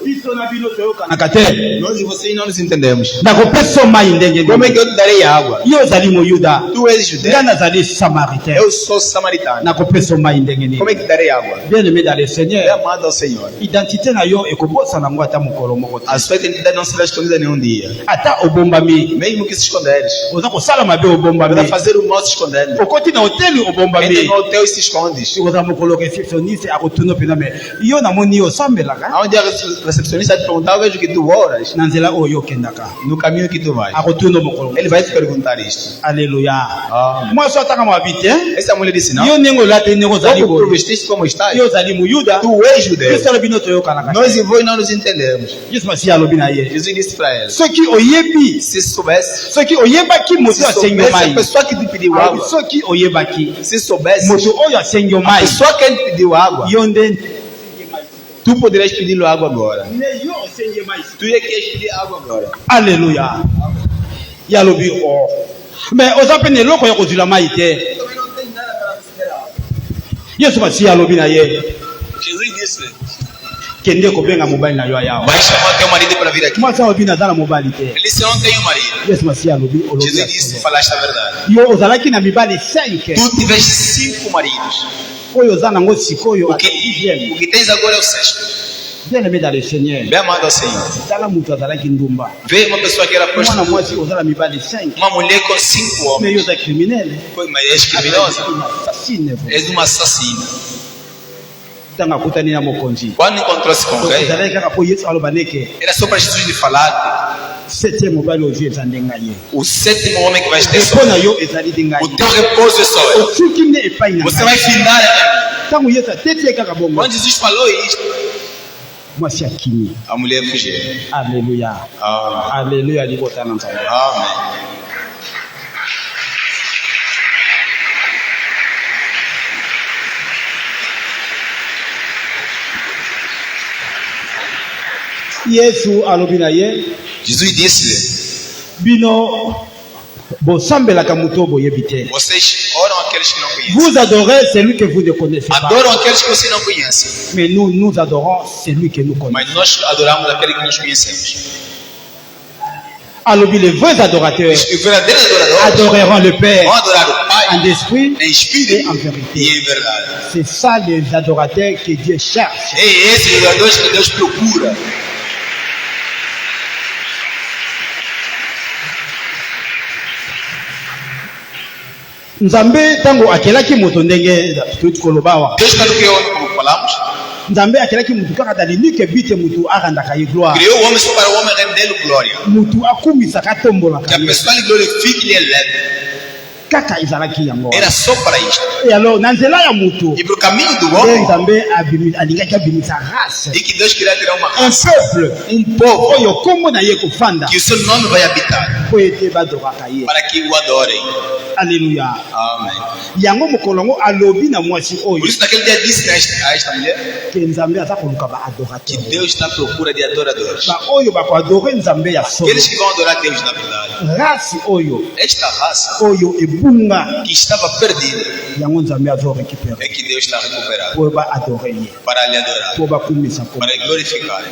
biso na bino toyokanaka te Nós e vocês não nos entendemos. nakopesa mai ndenge Como é nini que eu te darei água? yo ozali moyuda Tu és judeu, nga nazali samaritain eu sou samaritano. nakopesa mai ndenge nini Como é que te darei água? bien aimé dans le É seigneur amado ao Senhor. identité na yo ekobosana ngo ata mokolo moko te A sua identidade não será escondida nenhum dia. ata obombami Mesmo que se esconderes, oza kosala mabe para obombami fazer o mal se escondendo. okoti na hoteli Entra obombami no hotel e se escondes. oza mokolo réceptionniste akotuna mpena me yo namoni yo osambelaka Aonde a recepcionista te perguntar, eu vejo que tu oras na nzela oyo okendaka no caminho que tu vais. akotuna mokolo Ele vai te perguntar isto. alleluya Ah. mwasi ataka mabi te Essa mulher disse: não. yo ndenge olati ndenge ozali Como tu boye vestiste como estás? yo ozali muyuda Tu és judeu. yesu alobi no toyokanaka Nós e vós não nos entendemos. yesu masiya alobi na ye Jesus disse para ela: soki oyebi se soubesse, soki oyebaki moto se asengi yo soubesse a mai pessoa que te pediu alobi água, soki oyebaki se soubesse moto oyo asengi yo a mai pessoa que ele pediu água, yo nde tu poderias pedir água agora. yo osengi mai Tu ia querer pedir água agora. alleluya ye alobi o mais oza mpe na eloko ya kozwila mai te yesu masiya alobi na ye Jesus disse: kende kobenga mobali na yo ayawa vai chamar teu marido para vir aqui. mwasi alobi naza na mobali te Ele disse: eu não tenho marido. yesu masiya alobi olobi Jesus ya disse: solo. falaste a verdade. yo ozalaki na mibali 5 Tu tiveste 5 maridos. oyo oza nango sikoyo O que tens agora é o sexto. bien aimé dans le seigneur Bem amado ao Senhor. tala moto azalaki ndumba Vê uma pessoa que era mwana prostituta, mwasi oza na mibali 5 uma mulher com 5 me homens. yo oza criminel Mas és criminosa. assassine És uma assassina. ntango akutani na mokonzi Quando encontrou-se com o rei, ezalaki kaka mpo yesu aloba ndeke era só para Jesus lhe falar: 7e mobali ozwi eza nde ngai ye o 7º homem que vai ter epo na yo ezali nde ngai o teu repouso é só eu. osuki nde epai na Você ngai vai findar a mim. ntango yesu ateti ye kaka bongo Quando Jesus falou isto, mwasi akimi. a mulher fugiu. Alleluya, Amém. alleluya, libota na nzambe. Amém. Yesu alobi na ye Jesus disse-lhe: bino bosambelaka moto boyebi te. vocês oram aqueles que não conhecem. Vous adorez celui que vous ne connaissez pas. Adoram aqueles que você não conhece. Mais nous adorons celui que nous connaissons. Mas nós adoramos aquele que nós conhecemos. Alobi, les vrais adorateurs Os verdadeiros adoradores adoreront le Père vão adorar o Pai en esprit em espírito et en vérité. e em verdade. C'est ça les adorateurs que Dieu cherche. É esses adoradores que Deus procura. Nzambe tango akelaki moto ndenge tuti kolobawa. Deus, quando criou o homem, como falamos, Nzambe akelaki moto kaka dans l'unique but moto arandaka ye gloire. criou o homem só para o homem render-lhe glória. Moto akumisaka tombolaka. Que a pessoa lhe glorifique e lhe eleve. Kaka ezalaki yango. Era só para isto. Et alors na nzela ya moto E para o caminho do nde homem, Nzambe alingaki abimisa race. e que Deus queria tirar uma Un raça, peuple povo, oyo kombo na ye kofanda que o seu nome vai habitar, po ete badoraka ye. para que o adorem. Alléluia. Amém. Yango mokolo yango alobi na mwasi Por oyo isso, naquele dia, disse a esta mulher ke Nzambe aza koluka que baadorateur. Deus está à procura de adoradores. Baoyo bakoadore Nzambe ya solo. Aqueles que vão adorar Deus na verdade. Race oyo Esta raça oyo ebunga que estava perdida yango Nzambe azo récupérer é que Deus está recuperando po baadore ye para lhe adorar, po bakumisa po para lhe glorificar.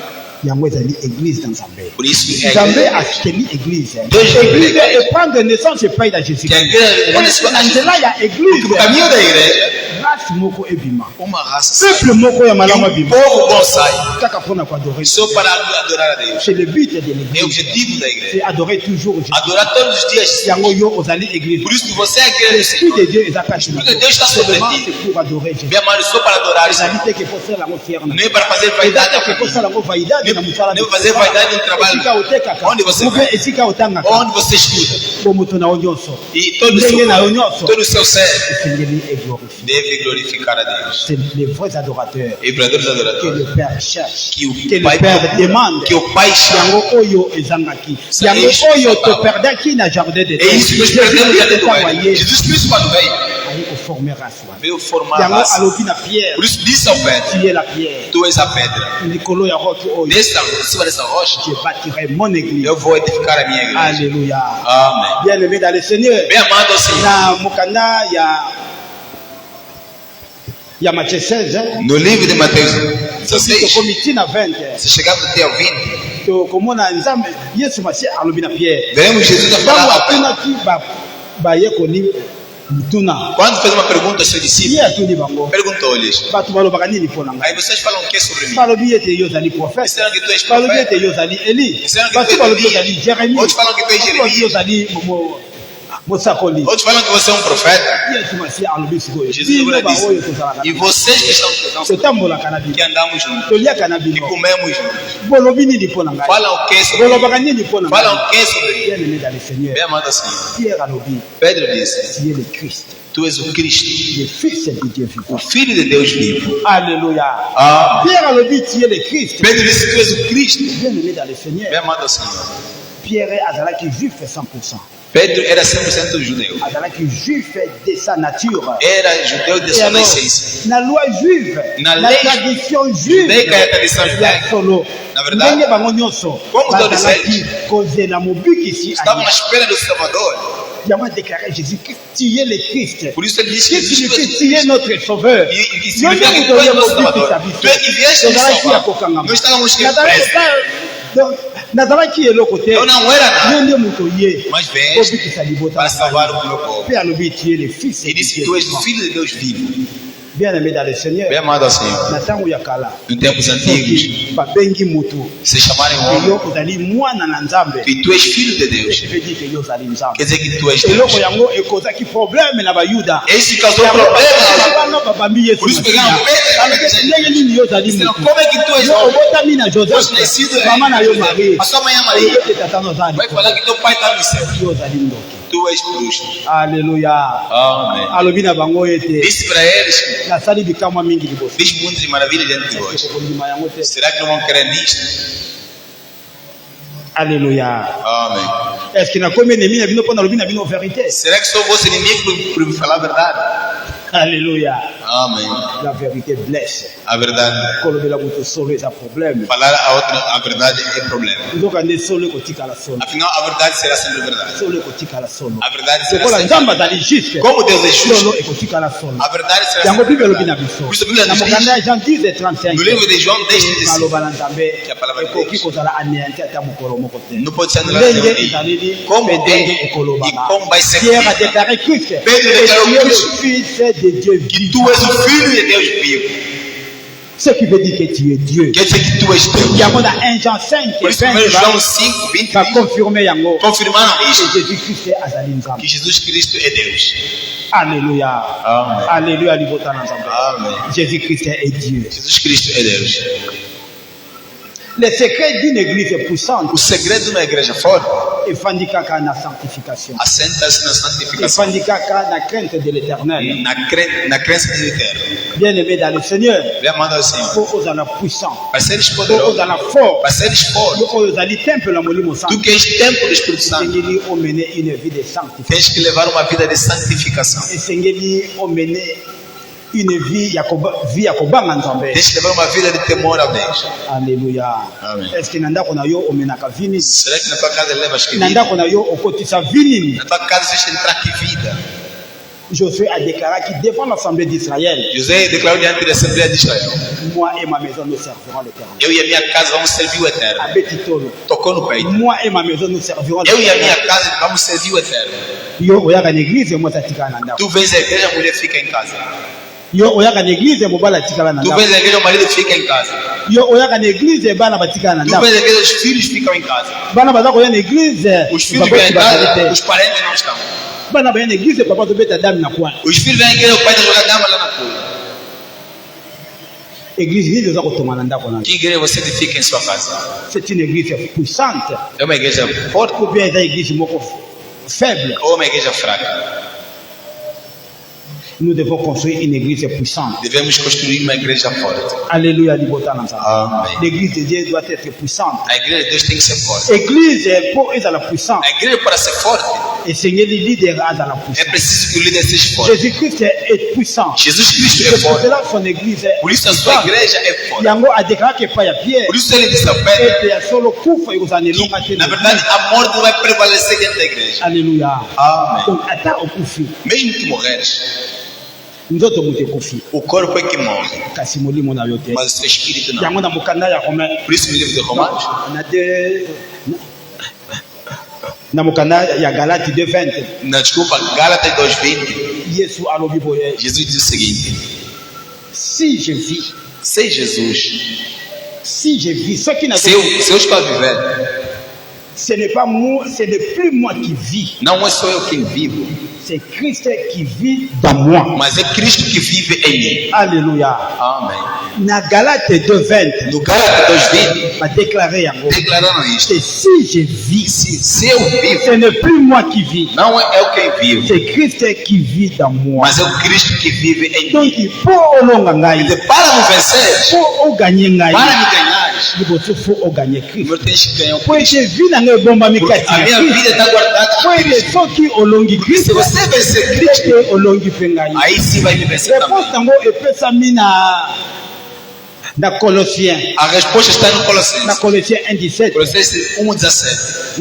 yango ezali église na Nzambe. Por isso, é a Nzambe igreja, akeli église. Deus Église é eprendre naissance epai na Jésus. que a igreja, quando se Na nzela ya église o caminho da igreja, race moko ebima. uma raça sai, Peuple moko ya e malamu um abima. povo bom sai, Kaka mpona koadorer. só para adorar a Deus. C'est le but de É o l'église. objetivo da C'est igreja. adorer toujours Jésus. Adorar todos os dias. Yango yo ozali église. Por isso que você é a igreja do L'esprit Senhor. de Dieu est attaché. Esprit de Deus está sobre Seulement ti. c'est pour adorer Jésus. Bem amado, só para adorar o Senhor. Ezali te que faut faire yango fier na. Nem para fazer Ezali vaidade te na que faut família. faire yango vaidade na musala. Nem fazer vaidade no trabalho. Esika otekaka. Onde você Oube vai? esika otangaka. Onde você escuta. Bo moto na yo nyonso. E todo o Ndenge na yo seu, nyonso. todo o seu ser Esengeli eglorifier. deve glorificar a Deus. C'est les vrais adorateurs E verdadeiros que adoradores. le Père cherche. Que o Que le Pai, Père demande. que o Pai chama. Yango oyo ezangaki. Ça, Yango isso oyo faltava. toperdaki na jardin de É isso que nós perdemos diante do Pai. Jésus Jesus Cristo, quando veio, aye koformer race wana. veio formar a Yango raça. alobi na Pierre. Por isso disse ao Pedro: Tu es la pierre. tu és a pedra. Likolo ya roche oyo. Em cima dessa rocha, Je bâtirai mon église. eu vou edificar a minha igreja. Alléluia. Amém. Bien aimé dans le Seigneur. Bem amado ao Senhor. Na mukanda ya Matthieu 16, hein. No livro de Mateus Soki 16, tokomi na 20. se chegarmos até ao 20, Tokomona Nzambe Yesu Masiya alobi na Pierre. veremos Jesus a Ntango falar a Pedro. atunaki bayekoli mutuna. Quando fez uma pergunta aos seus Ye discípulos, atuni bango. perguntou-lhes: Bato balobaka nini mpo na ngai? aí vocês falam o que sobre mim? Balobi ete yo ozali prophète. Disseram que tu és Balobi profeta. ete yo ozali Eli. Disseram que Bato tu és balobi yo Elias. ozali Jérémie. Outros falam que tu és Bato balobi yo Jeremias. ozali mosakoli. Outros falam que você é um profeta. Yesu Masiya alobi sikoyo. Jesus Bino agora baoyo disse: tozalaka. e vocês que estão presentes, Totambolaka na bino. que andamos juntos, Toliaka na que bino. comemos juntos, Bolobi nini mpo na ngai? falam o que sobre mim? Bolobaka nini mpo na Falam ngai? o que sobre mim? Bien aimé dans le Seigneur. Bem amado ao Senhor. Pierre alobi, Pedro disse: tu es le Christ, tu és o Cristo, le Fils de Dieu o vivant. Filho de Deus vivo. Alléluia. Amém. Pierre alobi, tu es le Christ. Pedro disse: tu és o Cristo. Bien aimé dans le Bem Seigneur. amado ao Senhor. Pierre azalaki juif 100%. Pedro era 100% judeu. Azalaki juif de sa nature. Era judeu de Et sua alors, nascença. na loi juive, Na la lei tradition juive judaica e a tradição ya judaica, solo na verdade, ndenge bango nyonso como todos bazalaki eles, kozela mobikisi estavam à espera do Salvador. yango déclaré Jésus-Christ, tu es le Christ. Por isso ele disse que Qu'est-ce qui Jesus signifie tu es notre sauveur? E Yo significa nde que moto tu és oyo nosso mobikisa Salvador. biso Tu é que vieste nos tozalaki ya salvar. kokangama Nós estávamos que presos. nazalaki eloko te Eu não era yo nada, nde moto ye mas vieste kobikisa libota para na salvar ngai. o meu povo. Mpe alobi tu es le fils E de disse: Dieu. tu és o Filho de Deus vivo. Bien aimé dans le Seigneur, Bem amado ao Senhor. na ntango ya kala Em tempos antigos, soki babengi moto se chamarem ke homem, yo ozali mwana na nzambe e tu és filho de Deus, je veux dire que yo ozali nzambe. quer dizer que tu és Deus. eloko yango ekozaki problème na bayuda Esse causou problema. bana babambi yesu Por isso Masiya. pegaram Pedro, Balobi, ndenge nini yo ozali Disseram: moto como é que tu és yo homem? obotami na Foste joseph nascido mama na yo marie a sua mãe é Maria. olobi ete tata no ozali Vai falar que teu pai está no céu. yo ozali ndoki. Tu és bruxo. Alléluia. Amém. alobi na bango ete Disse para eles: nasali bikamwa mingi liboso. Fiz muitas maravilhas diante de vós. Kondima yango te. Será que não vão crer nisto? Alléluia. Amém. Est-ce que nakomi ennemi na bino mpo nalobi na bino vérité? Será que sou vosso inimigo por me falar a verdade? Alléluia. Amém. La vérité blesse. A verdade. Kolobela moto solo eza problème. Falar a verdade é problema. Nzoka nde solo ekotikala solo. Afinal, a verdade será sempre verdade. Solo ekotikala solo. A verdade será Lokola sempre nzambe azali juste. Como Deus é justo, Solo ekotikala solo. a verdade será Yango sempre Bible elobi na verdade. biso. Por isso a Bíblia Na nos mokanda diz, ya Jean 10:35. no livro de João 10:35, Maloba na Nzambe que a palavra de ekoki Deus kozala anéanti ata mokolo moko te. não pode ser anulada. Ndenge ezaleli Como mpe ndenge é e ekolobama. como vai ser Pierre a feito. déclaré Christ. Pedro Et déclarou tu es Cristo. le fils de Dieu Que vivant. tu és o filho de Deus vivo. Ce qui veut dire que tu es Dieu. Quer dizer que tu és Deus. Yango na 1 Jean 5 Por isso, 1 João 5:20 va diz, confirmer yango. confirmando Que isto, Jésus Christ azali nzambe. que Jesus Cristo é Deus. Alléluia. Amen. Alléluia libota na nzambe. Amen. Jésus Christ est Dieu. Jesus Cristo é Deus. Le secret d'une église puissante O segredo de uma igreja forte efandi kaka na sanctification. assenta-se na santificação, Efandi kaka na crainte de l'éternel. na crença de eterno. Bien aimé dans le Seigneur, Vem amando ao Senhor. faut ozala puissant. Para seres Faut poderoso, ozala fort. para seres forte, Faut ozali temple la molimo santo. tu que és templo do Espírito Santo, Esengeli omene une vie de sanctification. tens que levar uma vida de santificação. Esengeli omene une vie ya kobanga nzambe. Tens que levar uma vida de temor a Deus. Alléluia. Amen. Est-ce que na ndako na yo omenaka vi nini? Será que na tua casa levas que Na vida? ndako na yo okotisa vi nini? Na tua casa existe entrar que vida. Josué a déclaré qu'il devant l'assemblée d'Israël, José declarou diante da Assembleia de Israel: moi et ma maison nous servirons l'Éternel. eu e a minha casa vamos servir o Eterno. Abeti tolo. Tocou no peito. Moi et ma maison nous servirons Eu e a minha l'Éternel. casa vamos servir o Eterno. Yo oyaka na église moi tatikala na ndako. Tu vens à igreja, a mulher fica em casa. Yo oyaka na église mobala tikala na Tu ndako. vens à igreja, o marido fica em casa. Yo oyaka na église bana batikala na Tu ndako. vens à igreja, os filhos ficam em casa. Bana baza koya na église Os filhos papa vêm em bazali casa, te. os parentes não estão. Bana baya na église papa tobeta dame na coin. Os filhos vêm à igreja, o pai está jogando dama lá na rua. Église nini oza kotonga na ndako na yo? Que igreja você edifica em sua casa? C'est une église puissante. É uma igreja forte Ou bien eza église moko faible. ou uma igreja fraca? Nous devons construire une église puissante. Devemos construir uma igreja forte. Alléluia libota na nzambe. Amém. L'église de Dieu doit être puissante. A igreja de Deus tem que ser forte. Église po ezala puissante. A igreja, para ser forte, Esengeli leader azala é puissant. preciso que o líder seja forte. Jésus-Christ est puissant. Jesus Cristo é C'est pour forte. cela que son église est Por isso a sua igreja é forte. yango a déclaré que pas ya Pierre. Por isso ele disse a Pedro Et ya solo kufa ekozana elonga te. que, na verdade, a morte vai prevalecer dentro da igreja. Alléluia. Amém. Donc ata okufi. Mesmo que morreres, Nzoto moto ekufi. o corpo é que morre, Kasi molimo na yo te. mas o seu espírito não. Yango na mokanda ya Romain. Por isso no livro de Romanos, na mokanda ya Galate 2:20 na desculpa, Gálatas 2:20, Yesu alobi boye Jesus diz o seguinte: si je vis se Jesus, soki na se eu estou a viver, ce n'est pas moi, ce n'est plus moi qui vis, não é só eu quem vivo, c'est Christ qui vit dans moi. mas é Cristo que vive em mim. Alléluia. Amém. Na Galate 2:20 No Gálatas 2:20, va déclarer yango declarando isto: que si je vis, se eu vivo, ce n'est plus moi qui vis, não é eu quem vivo, c'est Christ qui vit dans moi. mas é o Cristo que vive em mim. Donc pour olonga ngai, E para me vencer, pour oganye ngai, para me ganhares, liboso faut oganye Christ. primeiro tens que ganhar o Po Cristo. ete vi na ngai ebombami Porque kati a na minha Kristo. vida está guardada Po em ete Cristo. soki olongi Se Kristo, você vencer Cristo, ete olongi mpe ngai. aí sim vai me vencer Réponse também. yango epesami na Colossiens. A resposta está no Na Colossenses. Colossiens 1:17. Colossenses 1:17.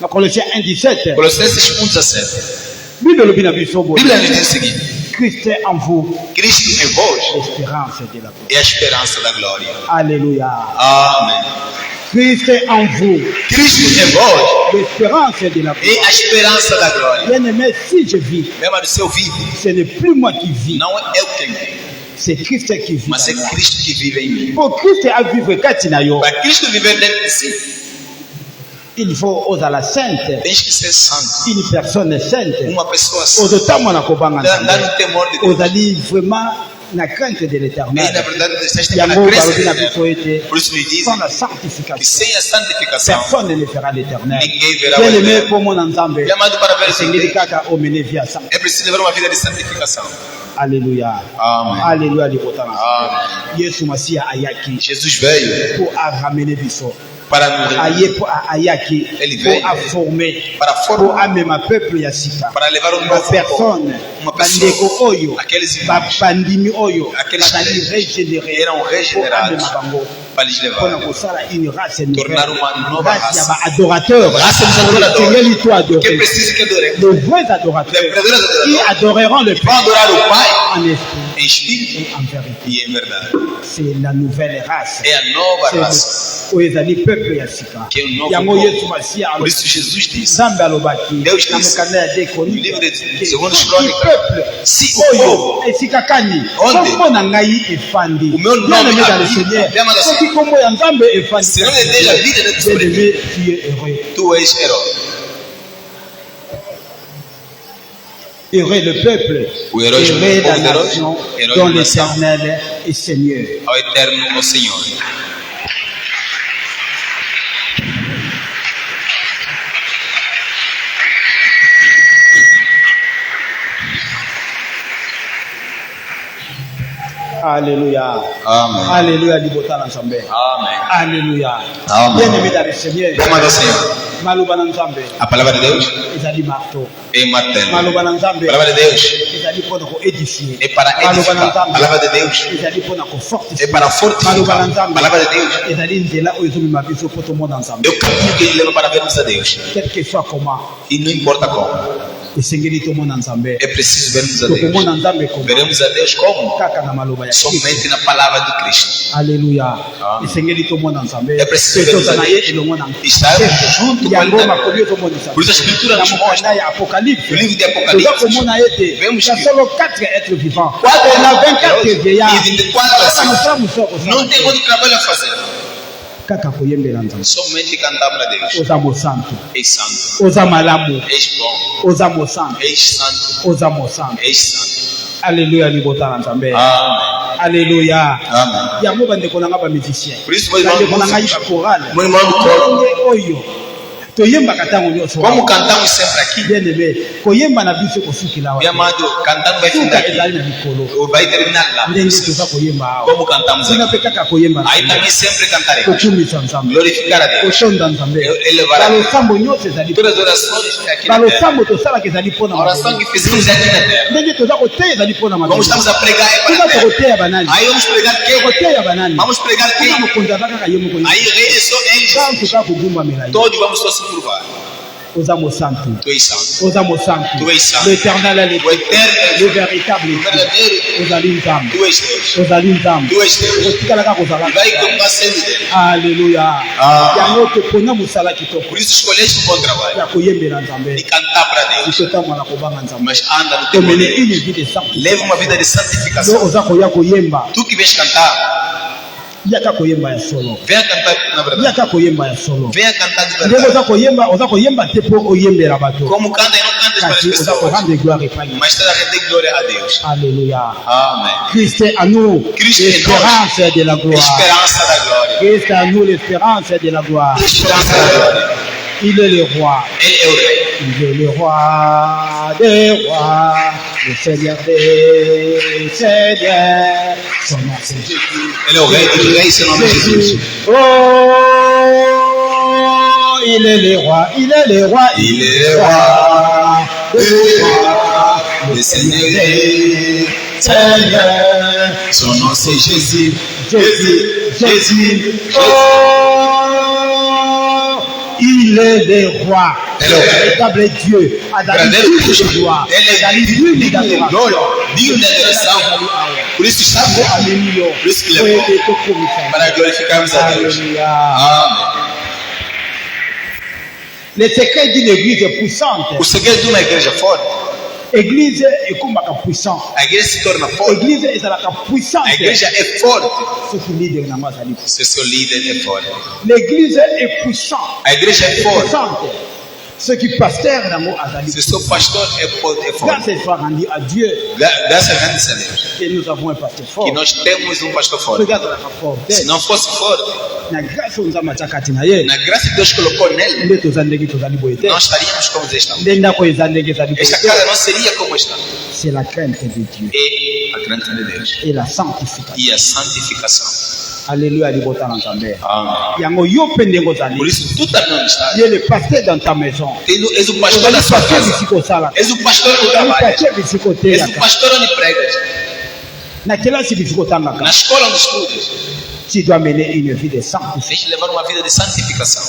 Na Colossiens 1:17. Colossenses 1:17. Bible elobi na biso A boye. Bíblia nos diz o seguinte: Christ est en vous, Cristo em vós l'espérance de la gloire. é a esperança da glória. Alléluia. Amém. Christ est en vous, Cristo em vós l'espérance de la é gloire. a esperança da glória. Bien-aimé, si je vis, Mesmo do seu vivo, ce n'est plus moi qui vis, não é eu quem vive, c'est Christ qui vit. mas é dans moi. Cristo que vive em mim. Pour Christ a vivre kati na yo, Para Cristo viver dentro de si, il faut ozala sainte. tens que ser santo. Une personne sainte. Uma pessoa santa. Ozotamwa na kobanga Andar Nzambe. no temor de Deus. Ozali vraiment na crainte de E na l'éternel. verdade, estás na Yango crença balobi na de biso Deus. ete Por isso nos dizem sans la que sanctification, sem a santificação, personne ne verra l'éternel. ninguém verá o Bien aimé Eterno. pour mon Nzambe, E amado, para ver esse esengeli Deus, kaka omene via santé. é preciso levar uma vida de santificação. Alléluia. Amen. Alléluia libotana. Amen. Yesu Masia ayaki Jesus veio pour ramener biso. para nous réunir, Aye pour ayaki Ele veio pour former para pour formar, amener ma peuple ya sika. para levar um Ma novo personne, uma bandeko pessoa, oyo, aqueles ba irmãos, bandimi oyo, aqueles bazali que régénérés eram pour regenerados, amener bango. para lhes Pour levar. kosala une race Tornar nouvelle. uma nova Race ya raça. ba adorateurs. Raça dos adoradores. Seigneur, toi Que adorer. precisa que adoremos. Les vrais adorateurs Les vrais adorateurs. qui adoreront le Vão Père adorar o Pai en esprit em espírito et en vérité. e em verdade. C'est la nouvelle race. É a nova C'est raça. le ezali peuple ya sika. Que é o novo Yango povo. Yesu Masia Por isso Jesus disse, Nzambe alobaki Deus na disse, mokanda ya no Déconie livro de que Segundos si Crônicas, peuple se o oyo povo, esika kani Onde? kombo na ngai efandi O meu nome bien-aimé dans le habite, Seigneur bien dans le soki kombo ya Nzambe efandi se não deseja a vida dentro do bien-aimé tu es heureux tu és herói. heureux le peuple O herói heureux la poderoso, nation herói dont da nação, l'Éternel est Seigneur. ao eterno, ao Senhor. Alléluia. Amém. Alléluia libota na Nzambe. Amém. Alléluia. Amen. Bien-aimé dans le Seigneur. Vamos ao Senhor. Maloba na Nzambe A palavra de Deus ezali marteau. é martelo. Maloba na A Nzambe palavra de Deus ezali mpona koédifier. é para Maloba na edificar. A Nzambe palavra de Deus ezali mpona é kofortifier. para Maloba na fortificar. A Nzambe palavra de Deus ezali nzela oyo ezomema biso mpo tomona Nzambe. é o caminho que ele leva para vermos a Deus. Quel que soit comment E não importa como, esengeli tomona Nzambe. é preciso vermos a Deus. Tokomona Nzambe como Veremos a Deus como? kaka na maloba ya Kristo. Somente na palavra de Cristo. Alléluia. Amen. Esengeli tomona Nzambe. É preciso Mpe vermos a tozala ye Deus. elongo na Estar junto com yango ele. makomi ozomonisa Por isso a Escritura na nos mokanda mostra. ya Apocalypse No livro de toza Apocalipse, komona ete vemos ya que solo 4 êtres vivants quatro na 24 e vieillards 24 assim, mosala mosoko não tem outro trabalho a fazer. kaka koyembela Nzambe. Somente cantar para Deus. Oza mosantu, És santo. oza malamu, És bom. oza mosantu, És santo. oza mosantu. És santo. Alléluia libota na Nzambe. Amém. Alléluia. Amém. Yango bandeko na nga ba musicien. Por isso, meus Bandeko na ngai irmãos, ba chorale. meu irmão do coro, Ndenge oyo toyembaka ntango nyonso. como cantamos sempre aqui, bien aimé koyemba na biso kosukila meu wa. amado, cantando vai Suka ficar aqui. ezali na likolo. Ou vai terminar lá. Ndenge toza koyemba awa. Como cantamos Sina aqui. mpe kaka koyemba na Aí Nzambe. também sempre cantaremos. Kokumisa Nzambe. Glorificar a Deus. Koshonda Nzambe. Elevar a Deus. balosambo nyonso ezali Todas as orações aqui na terra. balosambo tosalaka ezali mpona A oração que fizemos aqui na terra. ndenge toza koteya ezali mpona Como estamos a pregar é para toza a terra. tokoteya banani Aí vamos pregar quem? koteya banani Vamos pregar mpona quem? mokonzi aza kaka ye moko Aí é só eles. santuka kogumbamela ye Todos vamos só se curvar. oza mosantu Tu és santo. oza mosantu Tu és santo. l'éternel est O eterno, le véritable o verdadeiro, ozali nzambe tu és Deus. ozali nzambe Tu és Deus. otikalaka kozala E vai continuar sendo Deus. alleluya Ah. yango topona mosala kitoko Por isso escolheste um bom trabalho. ya koyembela nzambe E cantar para Deus. totamwana kobanga nzambe Mas anda no teu tomene poder. une vie de sanctification. Leva uma vida de so santificação. oza koya koyemba Tu que vens cantar, yaka koyemba ya solo venha cantar na verdade. yaka koyemba ya solo Venha cantar de ndenge verdade. oza koyemba te mpo oyembela bato Como canta e não cantas para as kasi oza pessoas. korendre gloire epai Mas está a render glória a Deus. alleluya Amém. Christ est à nous Christ est l'espérance de la gloire Esperança da glória. Christ est à nous l'espérance de la gloire Esperança da glória. il est le roi Ele é o rei. il est le roi des rois le Seigneur des seigneurs son nom c'est Jésus. Ele é o rei dos reis, seu nome é Jesus. Oh, il est le roi, il est le roi, Il est le roi des rois, le Seigneur des seigneurs. Son nom c'est Jésus. Jésus, Jésus. Oh, il est le roi, Ele le é o rei. véritable Dieu. Adali Verdadeiro Dieu de gloire, Ele é Adali digno Dieu de d'adoration. glória, digno de adoração. Por isso está bom Alléluia. Por isso que Foi levou ele que começou. para glorificarmos a Deus. Alléluia. Amém. Le secret d'une église puissante. O segredo de uma igreja forte, Église ekomaka puissant. a igreja se torna forte. Église ezalaka puissante. A igreja é forte Soki leader na mazali. se seu líder é forte. L'église est puissante. A igreja é forte Puissante. Ce qui pasteur nango azali. se seu pastor é forte. Grâce soit rendue à Dieu Graças a Deus que nous avons un pasteur fort. que nós temos um pastor forte. Regarde la forte. Se não fosse forte, Na grâce on zama chakati na ye. na graça que Deus colocou nele, Nde tozandeki tozali boye te. nós estaríamos como estamos. Nde ndako ezandeki ezali boye Esta te. casa não seria como está. c'est la crainte de Dieu é a crença de Deus et la sanctification. e a santificação. Alléluia, libota dans ta mère. Amém. Yango yo pende ngozali. Por isso, tu também onde estás. Tu es le pasteur dans ta maison. És o pastor da sua casa. És o pastor do trabalho. És o pastor onde pregas. Na escola onde estudas. Tu dois mener une vie de sanctification. Tens de levar uma vida de santificação.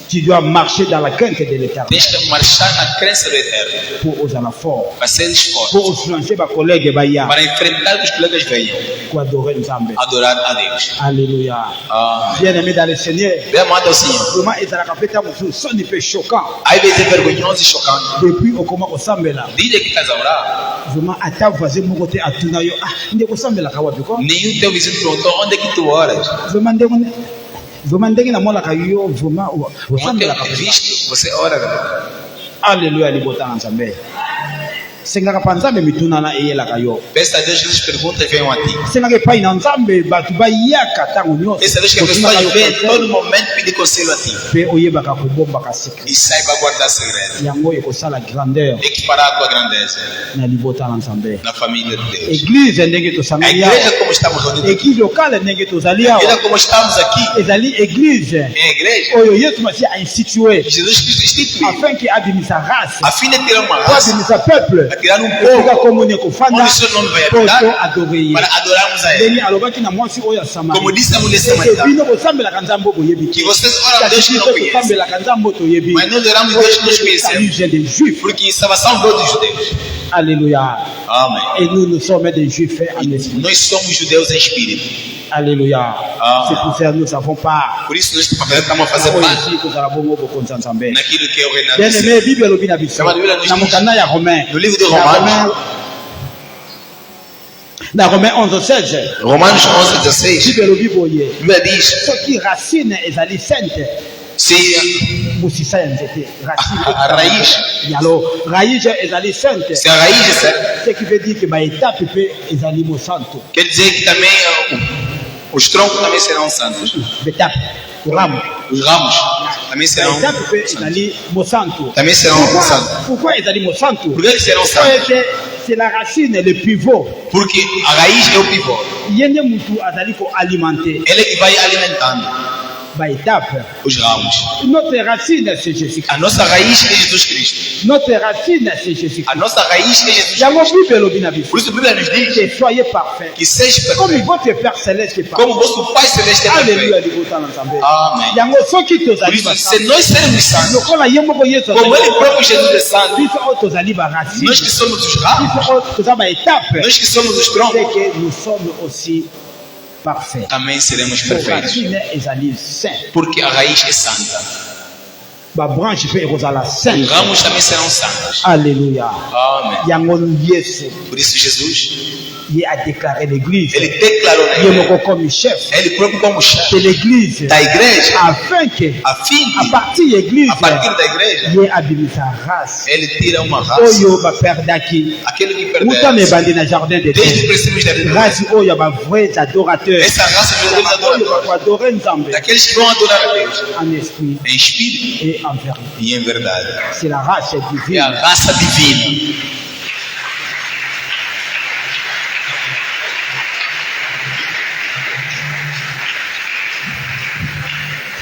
Tu dois marcher dans la crainte de l'Éternel. Tens de marchar na crença do Eterno. Pour aux enfants forts. Para seres forte. Pour influencer mes collègues baya. Para enfrentar que os colegas venham. Pour adorer Nzambe. Adorar a Deus. Alléluia. Amém. Bien aimé dans le Seigneur. Bem amado ao Senhor. Vraiment, ils ont fait un son un peu choquant. Às vezes é vergonhoso e chocante. Depuis au comment au sambela. Desde que estás a orar, Vraiment, à ta voisine, mon côté, à tout nayo. Ah, il est au sambela kawapi quoi. nenhum teu vizinho perguntou onde é que tu oras. Vraiment, ndenge na mola kayo vraiment au Ontem sambela eu te kawapi. visto, você ora, galera. Alléluia, libota Nzambe. Senga kapanzambe mituna na eyela kayo. Peça a Deus que as perguntas venham a ti. Senga ke pai na Nzambe batu bayaka tango nyonso. Peça a Deus que a pessoa venha em todo momento pedir conselho a ti. Pe oyebaka kobomba ka secret. E saiba guardar segredo. Yango ekosala grandeur Equiparar a tua grandeza na libota na Nzambe. na família de Deus. Église ndenge A tosangalia. igreja como estamos reunidos aqui. Église locale ndenge tozali A igreja awa. como estamos aqui. Ezali église É a igreja oyo Yesu Masiya a institué Jesus Cristo instituiu. afin que abimisa race, A fim de tirar uma pour raça, abimisa peuple, a tirar etoka povo komoni kofanda onde o seu nome vai poto habitar adore ye. para adorarmos a Ele. Ndenge alobaki na mwasi oyo ya Samari. Como disse a mulher Ete samaritana, bino bosambelaka Nzambe oyo boyebi que te. vocês oram a Deus que Kasi não biso conhecem, tosambelaka Nzambe oyo toyebi. mas nós adoramos Deus que nos Salut conhecemos, vient des Juifs. porque salvação veio dos judeus. Alléluia. Amém. Et nous sommes des Juifs en esprit. Nós somos judeus em espírito. Alléluia. Amen. C'est pour ça que nous avons part. Por isso nós estamos a fazer parte Ici, nous allons beaucoup de Nzambe. naquilo que é o reinado Bien do aimé, céu. Bible lobi na biso. Chama a Bíblia nos Na diz. mokanda ya Romain. No livro de Na Romanos, Na Romain 11:16. Romanos 11:16, Bible lobi boye. a Bíblia diz: Soki racine ezali sainte. se Musisa ya nzete. Racine. a raiz, Yalo, raiz ezali sainte. se a raiz é certa, Ce qui veut dire que ba étape pe ezali mo santo. quer dizer que também os troncos também serão santos. Betape. Ramo. Os ramos também Ba serão étape pe santos. ezali mo santo. Também serão santos. Pourquoi ezali mo santo? Por que serão santos? C'est la racine, le pivot. Porque a raiz é o pivô. Yende mutu azali ko alimenter Ele que vai alimentando ba étape. os ramos. Notre racine c'est Jésus. A nossa raiz é Jesus Cristo. Notre racine c'est Jésus. A nossa raiz é Jesus Yango Cristo. Bible lobi na biso. Por isso a Bíblia nos diz Que soyez parfaits. que seja Comme perfeito, votre Père céleste est parfait. como vosso Pai Celeste é Alléluia, perfeito. libota na Nzambe. Amém. Yango soki Por tozali isso, ba se nós sermos santos, lokola ye moko Yesu como azali Ele próprio Jesus é santo, biso oyo tozali ba racine. nós que somos os ramos, Biso oyo toza ba étape. nós que somos os C'est troncos, que nous sommes aussi parfaits. também seremos Pour perfeitos. racine ezali saint. Porque a raiz é santa. Ba branche pe ekozala Os saint. ramos também serão santos. Alléluia. Amém. Yango Yesu Por isso Jesus, il a déclaré l'église. Ele declarou na Il igreja, est comme chef Ele próprio como de chefe l'église. da igreja, Afin que, a fim à de, partir de l'église, a partir da igreja, il a habillé sa race. Ele tira uma raça, Oyo ba perdaki. aquele que Mutan pertence, ebandi na jardin de desde Dieu. os princípios da vida. Race oyo ba vrais adorateurs. Essa raça de verdadeiros Oyo adoradores, ba adorer Nzambe daqueles que vão adorar a Deus en esprit em espírito et en vérité. e em verdade. C'est la race É a divine. raça divina.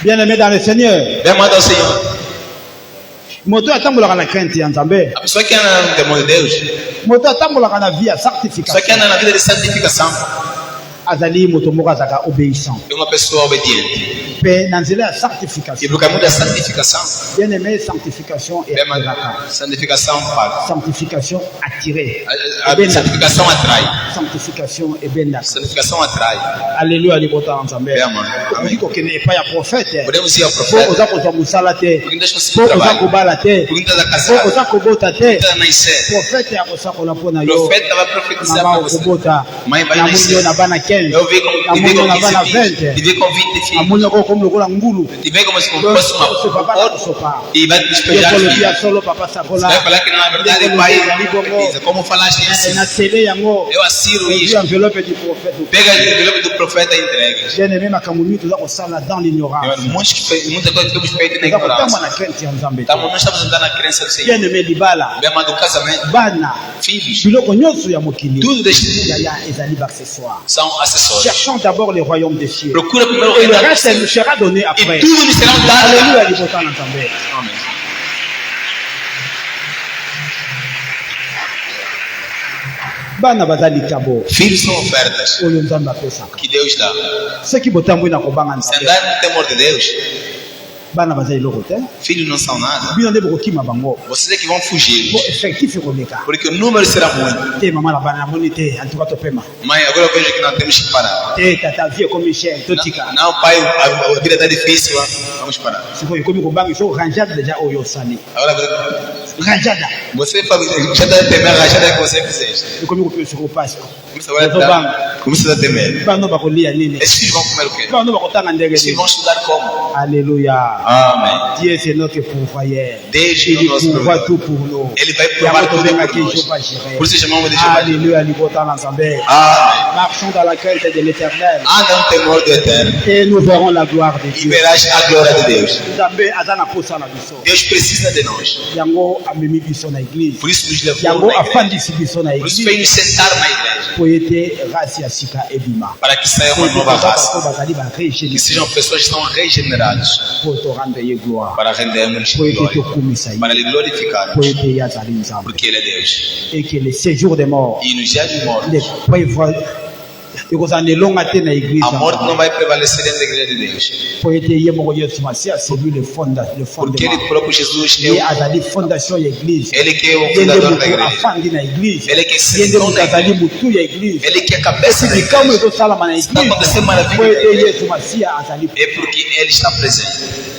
Bien-aimé dans le Seigneur. Bem amado ao Senhor. Moto atambolaka na crainte ya Nzambe. A pessoa que anda no temor de Deus, Moto atambolaka na vie ya a pessoa sanctification. que anda na vida de santificação, Azali moto moko azaka obéissant. é uma pessoa obediente. Pe na nzela ya E sanctification. no caminho da santificação, Bien-aimé, sanctification et bem amado, santificação fala. sanctification attirée. A santificação atrai. Sanctification et benda. Santificação atrai. Alléluia, libota Nzambe. Bem amado. Okoki kokende epai ya prophète. Podemos ir ao Po profeta. oza kozwa mosala te. Porque não estás Po conseguindo oza trabalho. kobala te. Porque não estás a Po casar. oza kobota te. Está a nascer. Prophète akosakola mpo na O yo. profeta vai profetizar Mama para você. okobota. Mãe vai Na munyo na nascer. bana kelasi. 15. Eu vi com Amoni na 15 bana filhos. 20. Te vi com 20 filhos. Amoni ko comme lokola ngulu. Te vi como se Donc, fosse uma ce papa na porta sopa. e vai te despejar Yekolo filhos. dia solo papa Você sakola. vai falar que na verdade o pai precisa. Como falaste assim? Na télé yango. Eu assiro Puis isso. enveloppe du prophète. Pega o envelope do profeta e entrega. Bien aimé makamuni tuza ko sala dans l'ignorance. Muita coisa que temos feito na Tuza ko tamba ignorância. na crainte ya Nzambe. Nós estamos andando na crença do Senhor. Bien aimé libala. Bem amado, casamento, Bana. filhos, Biloko nyonso ya mokili. tudo deste mundo Ya ezali accessoire. são acessórios. Cherchons d'abord le royaume des cieux. Procura primeiro o Et reino le da reste nous sera donné après. e tudo lhe será dado. Alléluia, libota na Nzambe. Amém. Bana bazali tabo. Filhos são ofertas Oyo Nzambe apesaka. que Deus dá. Soki botambwi na kobanga Se Nzambe. andar no temor de Deus, Bana bazali loko te. filhos não são nada. Bino nde bokokima bango. Vocês é que vão fugir. Bo effectif ekoleka. Porque o número será muito. Te mama na bana namoni te. En tout cas topema. Mãe, agora eu vejo que não temos que parar. Te tata vie comme Michel. Totika. Não, pai, a vida está difícil. Vamos parar. Sikoyo komi kobanga so ranjade deja oyo sali. Agora, Ranjada. você já está temendo a rachada que você fizeste. Komi kopio soko Páscoa. Começa a temer. Bano bakolia nini? Esses filhos vão comer o quê? Bano bakotanga ndege Esses nini? filhos vão estudar como? Alléluia. Amém. Dieu c'est notre pourvoyeur. Deus é Il o nosso pourvoit provedor. tout pour nous. Ele vai provar tudo por nós. Por isso chamamos de Jeová. Alléluia, libota na Nzambe. Amém. Marchons dans la crainte de l'Éternel Anda no temor do eterno et nous verrons la gloire de e Dieu. verás a glória de Deus. Nzambe aza na posa na biso. Deus precisa de nós. Yango amemi biso na église. Por isso nos levou Yango na igreja. afandisi biso na Por isso église. veio nos sentar na igreja. Po ete race ya sika ebima. Para que saia uma nova Po raça. bazali ba Que sejam pessoas que estão regeneradas. po to rendre ye gloire. Para rendermos Po ete glória. tokumisa ye. Para lhe Po glorificarmos. ete ye azali Nzambe. Porque Ele é Deus. Et que le séjour des morts E nos dias de morte, ne prévoit ekozala na elonga te na église. a morte não vai prevalecer dentro da igreja de Deus. Po ete ye moko Yesu Masiya c'est lui le Porque Ele fondement. próprio Jesus é Ye azali fondation ya église. Ele que é o Ye nde fundador da moto igreja. afandi na église. Ele que Ye se nde sentou moto na azali igreja. mutu ya église. Ele que é a cabeça da Likambo igreja. ezosalama na Está église. acontecendo maravilha Po na ete igreja. Yesu Masiya azali. É porque Ele está presente.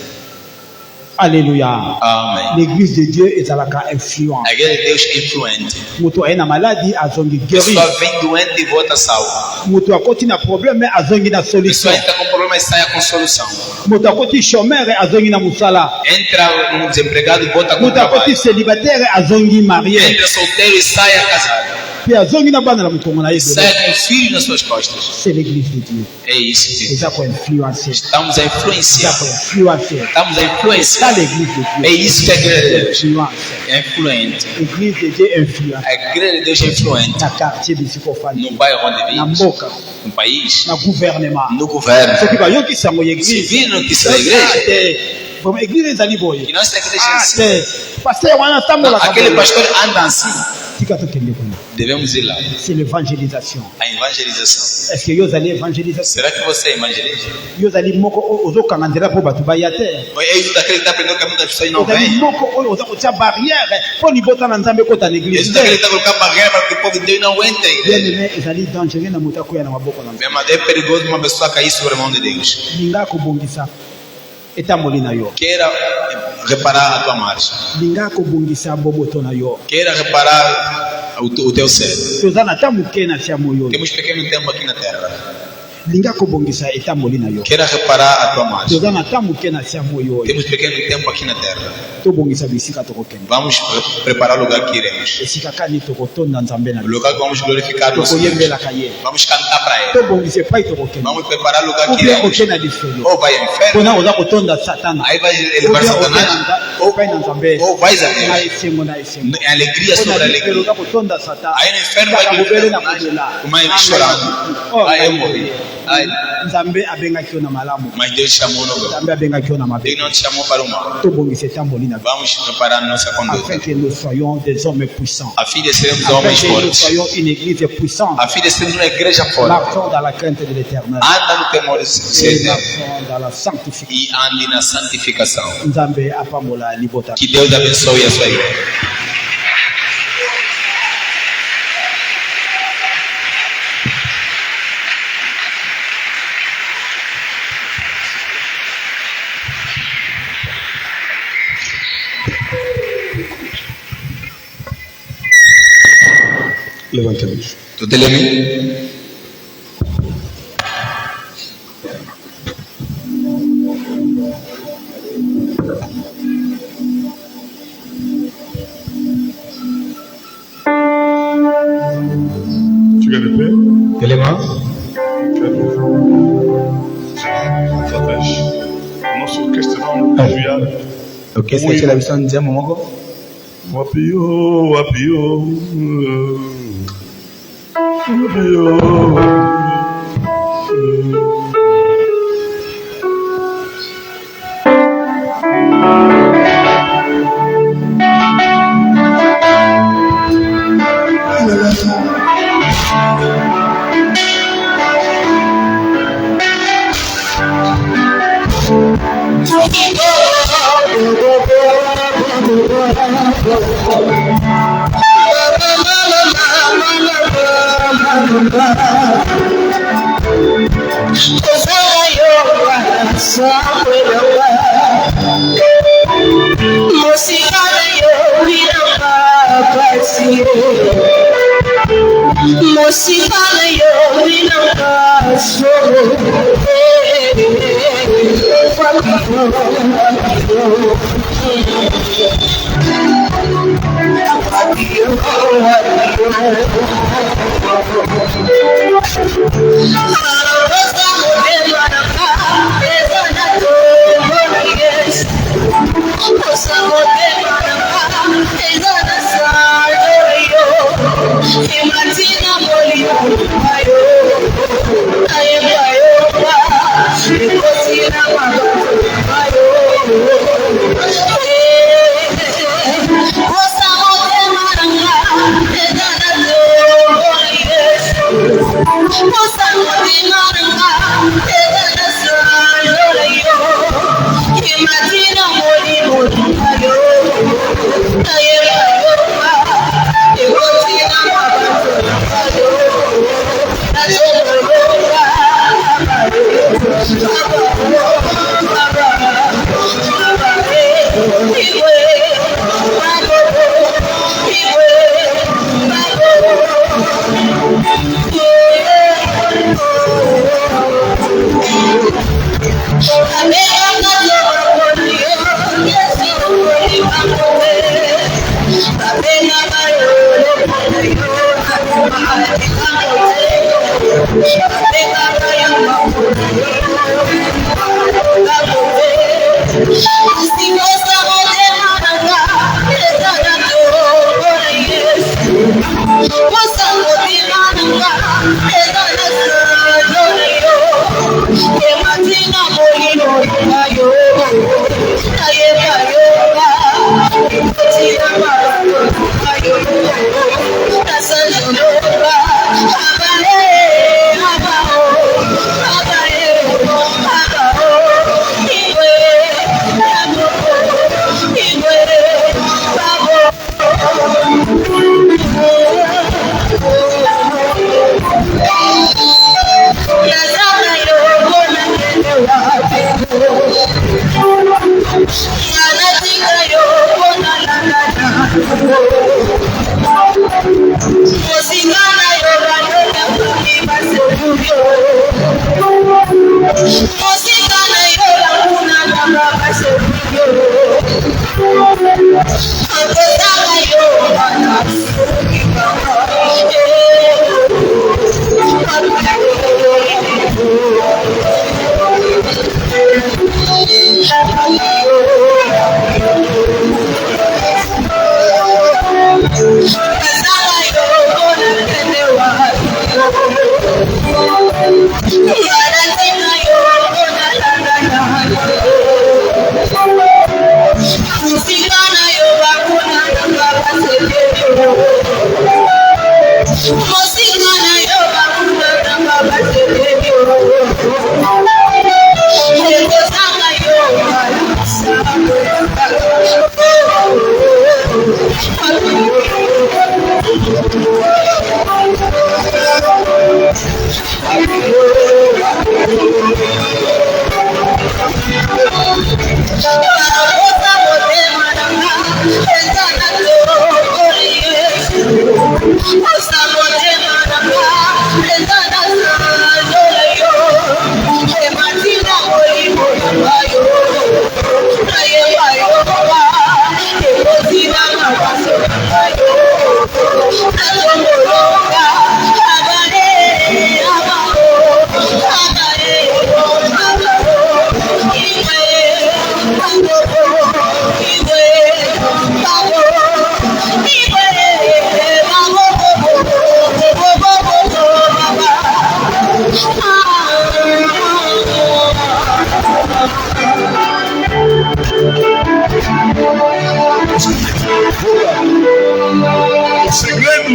Alléluia. Amém. L'église de Dieu ezalaka influente. A igreja de Deus é influente. Moto aye na maladie azongi A guéri. pessoa vem doente e volta salvo. Moto akoti na problème azongi na A solution. pessoa entra com problema e sai com solução. Moto akoti chômeur azongi na musala. Entra um desempregado e volta com Moto akoti trabalho. célibataire azongi marié. Entra solteiro e sai casado. Pe azongi na bana na mokongo na ye. Sai com os filhos nas suas costas. C'est l'église de Dieu. É isso que Eza ko influencer. estamos a Eza influenciar. ko influencer. Estamos a Ça influenciar. l'église de É Dieu. isso que a igreja de Deus Influencer. é influente. L'église de Dieu influence. A igreja de Deus é influente. Na quartier bisiko fani. No bairro onde Na vivemos, mboka. no país, Na gouvernement. no governo. Soki bayoki sango ya Se église. viram que isso é a igreja, Bon, église ezali boye. que nossa igreja é Ah, assim. te. Pasteur wana tambola Aquele pastor anda assim. tika tokende kuna. Devemos ir lá. C'est l'évangélisation. A evangelização. Est-ce que yo zali évangélisation? Será que você é evangelista? Yo zali moko ozokanga nzela po bato baya te. É isso daquele que está aprendendo o caminho das pessoas e não Ozali vem. moko oyo oza kotia barrière po libota na Nzambe kota na É église. isso daquele que está colocando barreira para que o povo de Deus não entre a Bien igreja. aimé ezali dangereux na moto akoya na maboko na Nzambe. É perigoso uma pessoa cair sobre a mão de Deus. Linga kobongisa etamboli na yo. Queira reparar a tua marcha. Linga kobongisa boboto na yo. Queira reparar o teu cérebro. Toza na tamu ke na tia moyo. Temos pequeno tempo aqui na terra. Linga kobongisa etamboli na yo. Queira reparar a tua marcha. Toza na tamu ke na tia moyo. Temos pequeno tempo aqui na terra. Tobongisa bisika tokokende. Vamos preparar o lugar que iremos. Esika kani tokotonda Nzambe na O lugar que vamos glorificar nosso Deus. tokoyembelaka ye. Vamos cantar para Ele. Tobongisa epai tokokende. Vamos preparar o lugar que Oubien iremos. oke na lisolo. Ou vai ao inferno, Pona oza kotonda satana. aí vai elevar Satanás, Epai na Nzambe. ou vais a Na Deus. esengo na esengo. É alegria Pona sobre lisolo alegria. oza kotonda satana. Aí no inferno vai Kaka mobele na glorificar kolela. Satanás, mas chorando. Aí eu morri. Aí, Nzambe abengaki yo na malamu. mas Deus chamou no bem. Nzambe abengaki yo na mabe. Deus não te chamou para o mal. Tobongisa etamboli na biso. Vamos preparar nossa conduta. Afin que nous soyons des hommes puissants. A fim de sermos Afin homens que nous fortes. soyons une église puissante. A fim de sermos uma igreja forte. Marchons dans la crainte de l'éternel. Anda no temor de Et ser marchons dans la sanctification. e ande na santificação. Nzambe apambola libota. Que Deus abençoe a sua igreja. Levantemos. Tu te lembra? Hein? Nosso questão desviado. Ok, c'est la mission de Momoko. Wapio.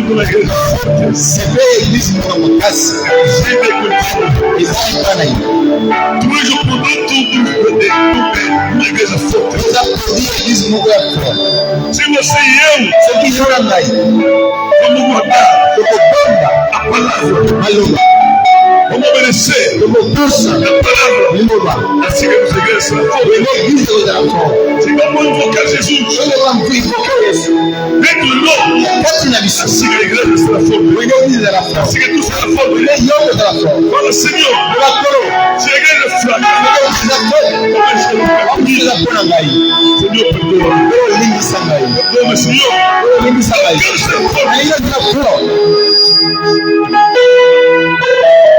tudo na igreja. Sempre a igreja não é uma casa. Sempre que E vai entrar aí. tu és o produto da igreja forte. Nós aprendemos a igreja não é fora. Se você e eu Só que não anda aí. vamos guardar Eu vou bomba. a palavra, Maluma. vamos obedecer Eu vou pulsa. a palavra, Maluma. assim que a igreja será Eu forte. vou igreja eu dar fora. Se vamos invocar Jesus Eu vou invocar isso. dentro do nome, Pode na missão. assim que a igreja será forte. Eu vou igreja dar fora. Assim que tu será forte. Eu dar fora. Fala, Senhor, Eu vou coro. se a igreja é fraca, Eu vou dar fora. talvez eu não Vamos dar fora aí. Senhor, perdoa. Eu vou limpar essa aí. Perdoa-me, Senhor. Eu vou limpar essa aí. Quero ser forte. Aí eu dar fora.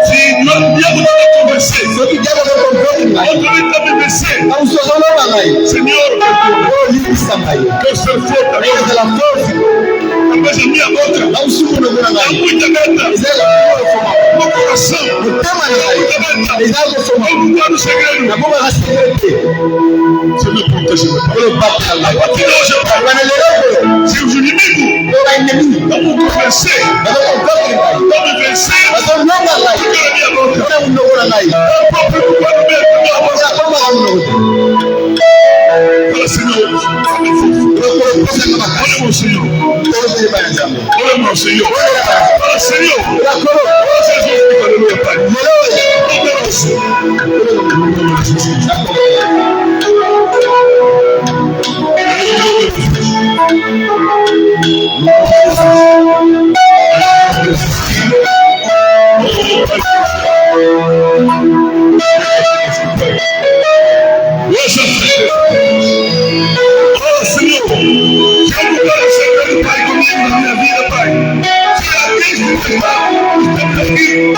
Se não viemos te convencer, Só que diabo vai comprar um aí. outro vem também vencer. Não sou só não aí. Senhor, perdoa. Eu limpar essa aí. Quero ser forte Aí eu agora. dar fora. Talvez a minha boca Não subo no buraco há aí. muita meta. Is that a No coração, O tema aí. muita meta. Is that a Vamos mudar o segredo. Na bomba gasta aqui. Senhor, proteja meu Pai. Eu bato A lá. partir de hoje, Pai, Vai na leão. se os inimigos Eu vai inimigo. vamos convencer, Eu vou comprar um aí. vamos vencer, Eu vou não vai. fica na minha boca. Eu não vou lá aí. É o próprio quadro mesmo da minha voz. Já vamos lá no. Fala, Senhor, fala, Eu vou fazer uma casa. olha, meu Senhor. Eu vou levar essa mão. Olha, meu Senhor. Fala, Senhor. Já coro. Fala, Jesus. Aleluia, Pai. Melhor. Poderoso. Hoje oh, Senhor, quero mudar o segredo, Pai, comigo na minha vida, Pai. Se alguém que está aqui,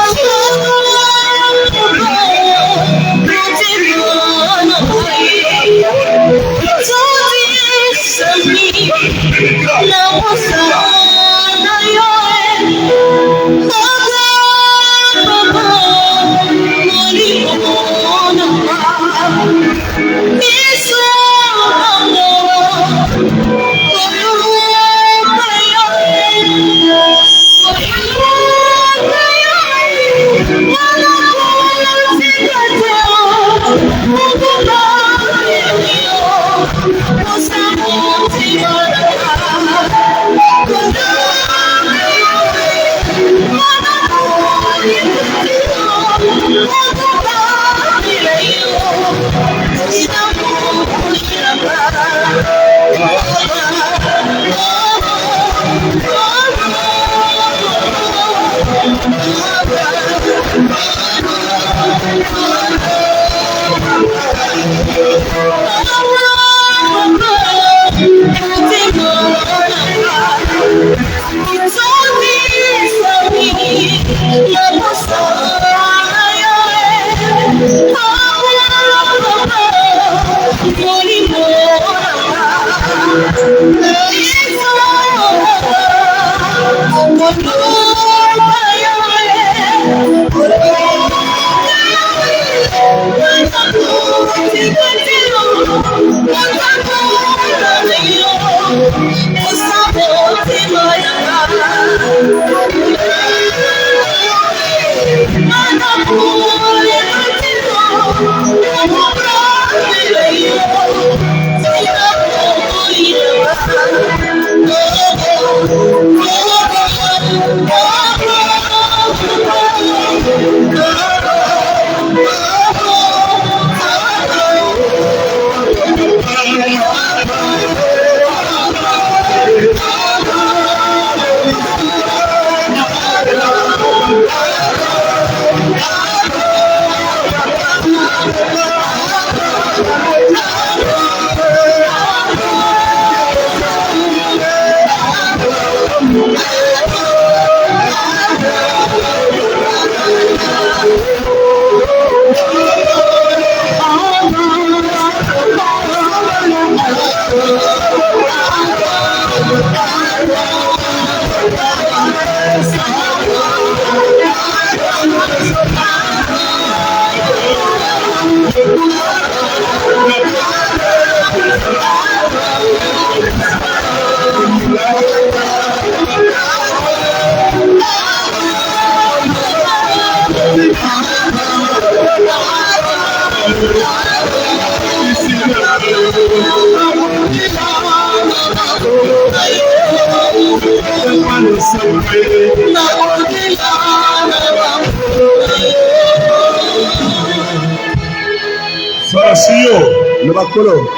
Senhor, Le bakolo.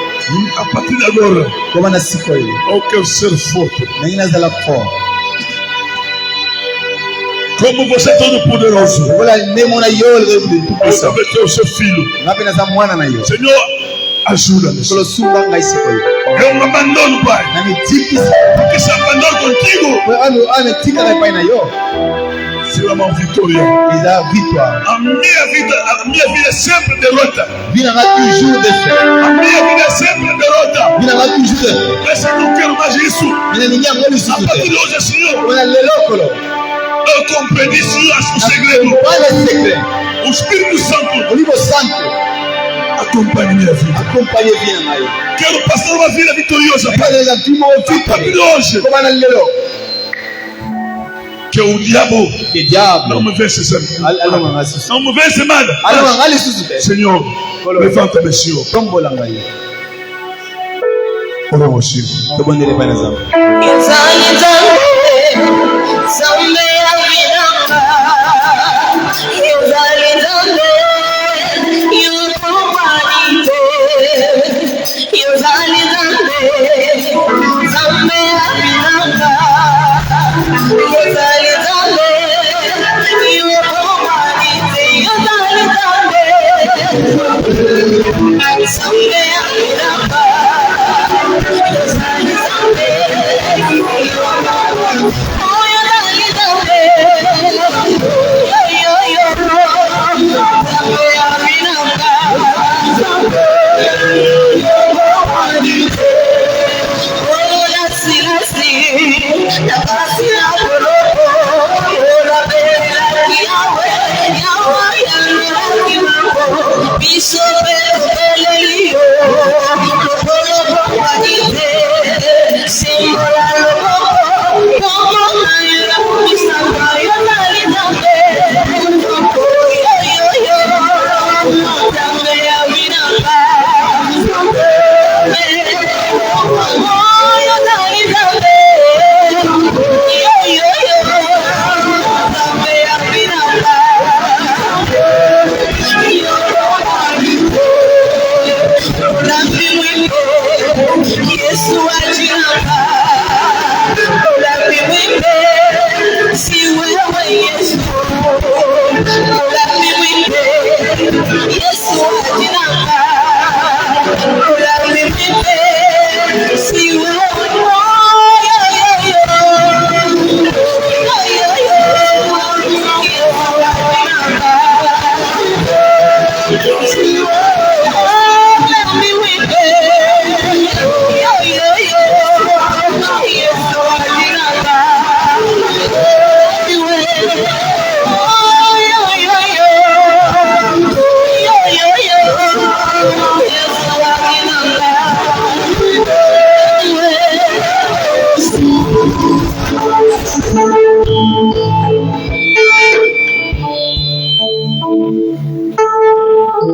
a partir d'agora, Como na sikoi. eu quero ser forte. Nangina zala fo. Como você é todo poderoso, Wala nemo na yol de eu pesa. também tenho seu filho. Ngapi na za mwana na yo. Senhor, ajuda-me. Kolo sumba ngai sikoi. Eu não abandono, Pai. Na ni tiki. Porque se abandono contigo, Ame tika na pai na yo. será uma vitória. Iza victoire. A minha vida é sempre derrota. Vina nga toujours de fait. A minha vida é sempre derrota. Vina nga toujours de. Mas eu não quero mais isso. Vina ninja ngoli A partir sisi. de hoje, Senhor, Wala lelo kolo. eu compreendi, Senhor, o segredo. Wala secret. O Espírito Santo Olivo Santo. acompanha minha vida. Acompanhe vina ngai. Quero passar uma vida vitoriosa. Pai. Pada za timo A partir de hoje, Como na lelo. que o diabo Que diabo. não me vence sempre. Alama nga sisi. Não me vence nada. Alama ngali sisi te. Senhor, levanta-me, Senhor. Tombola ngai. Oramos, Senhor. Tobondele bana zamu.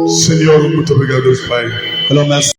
Senhor, muito obrigado, Deus Pai. Hello, merci.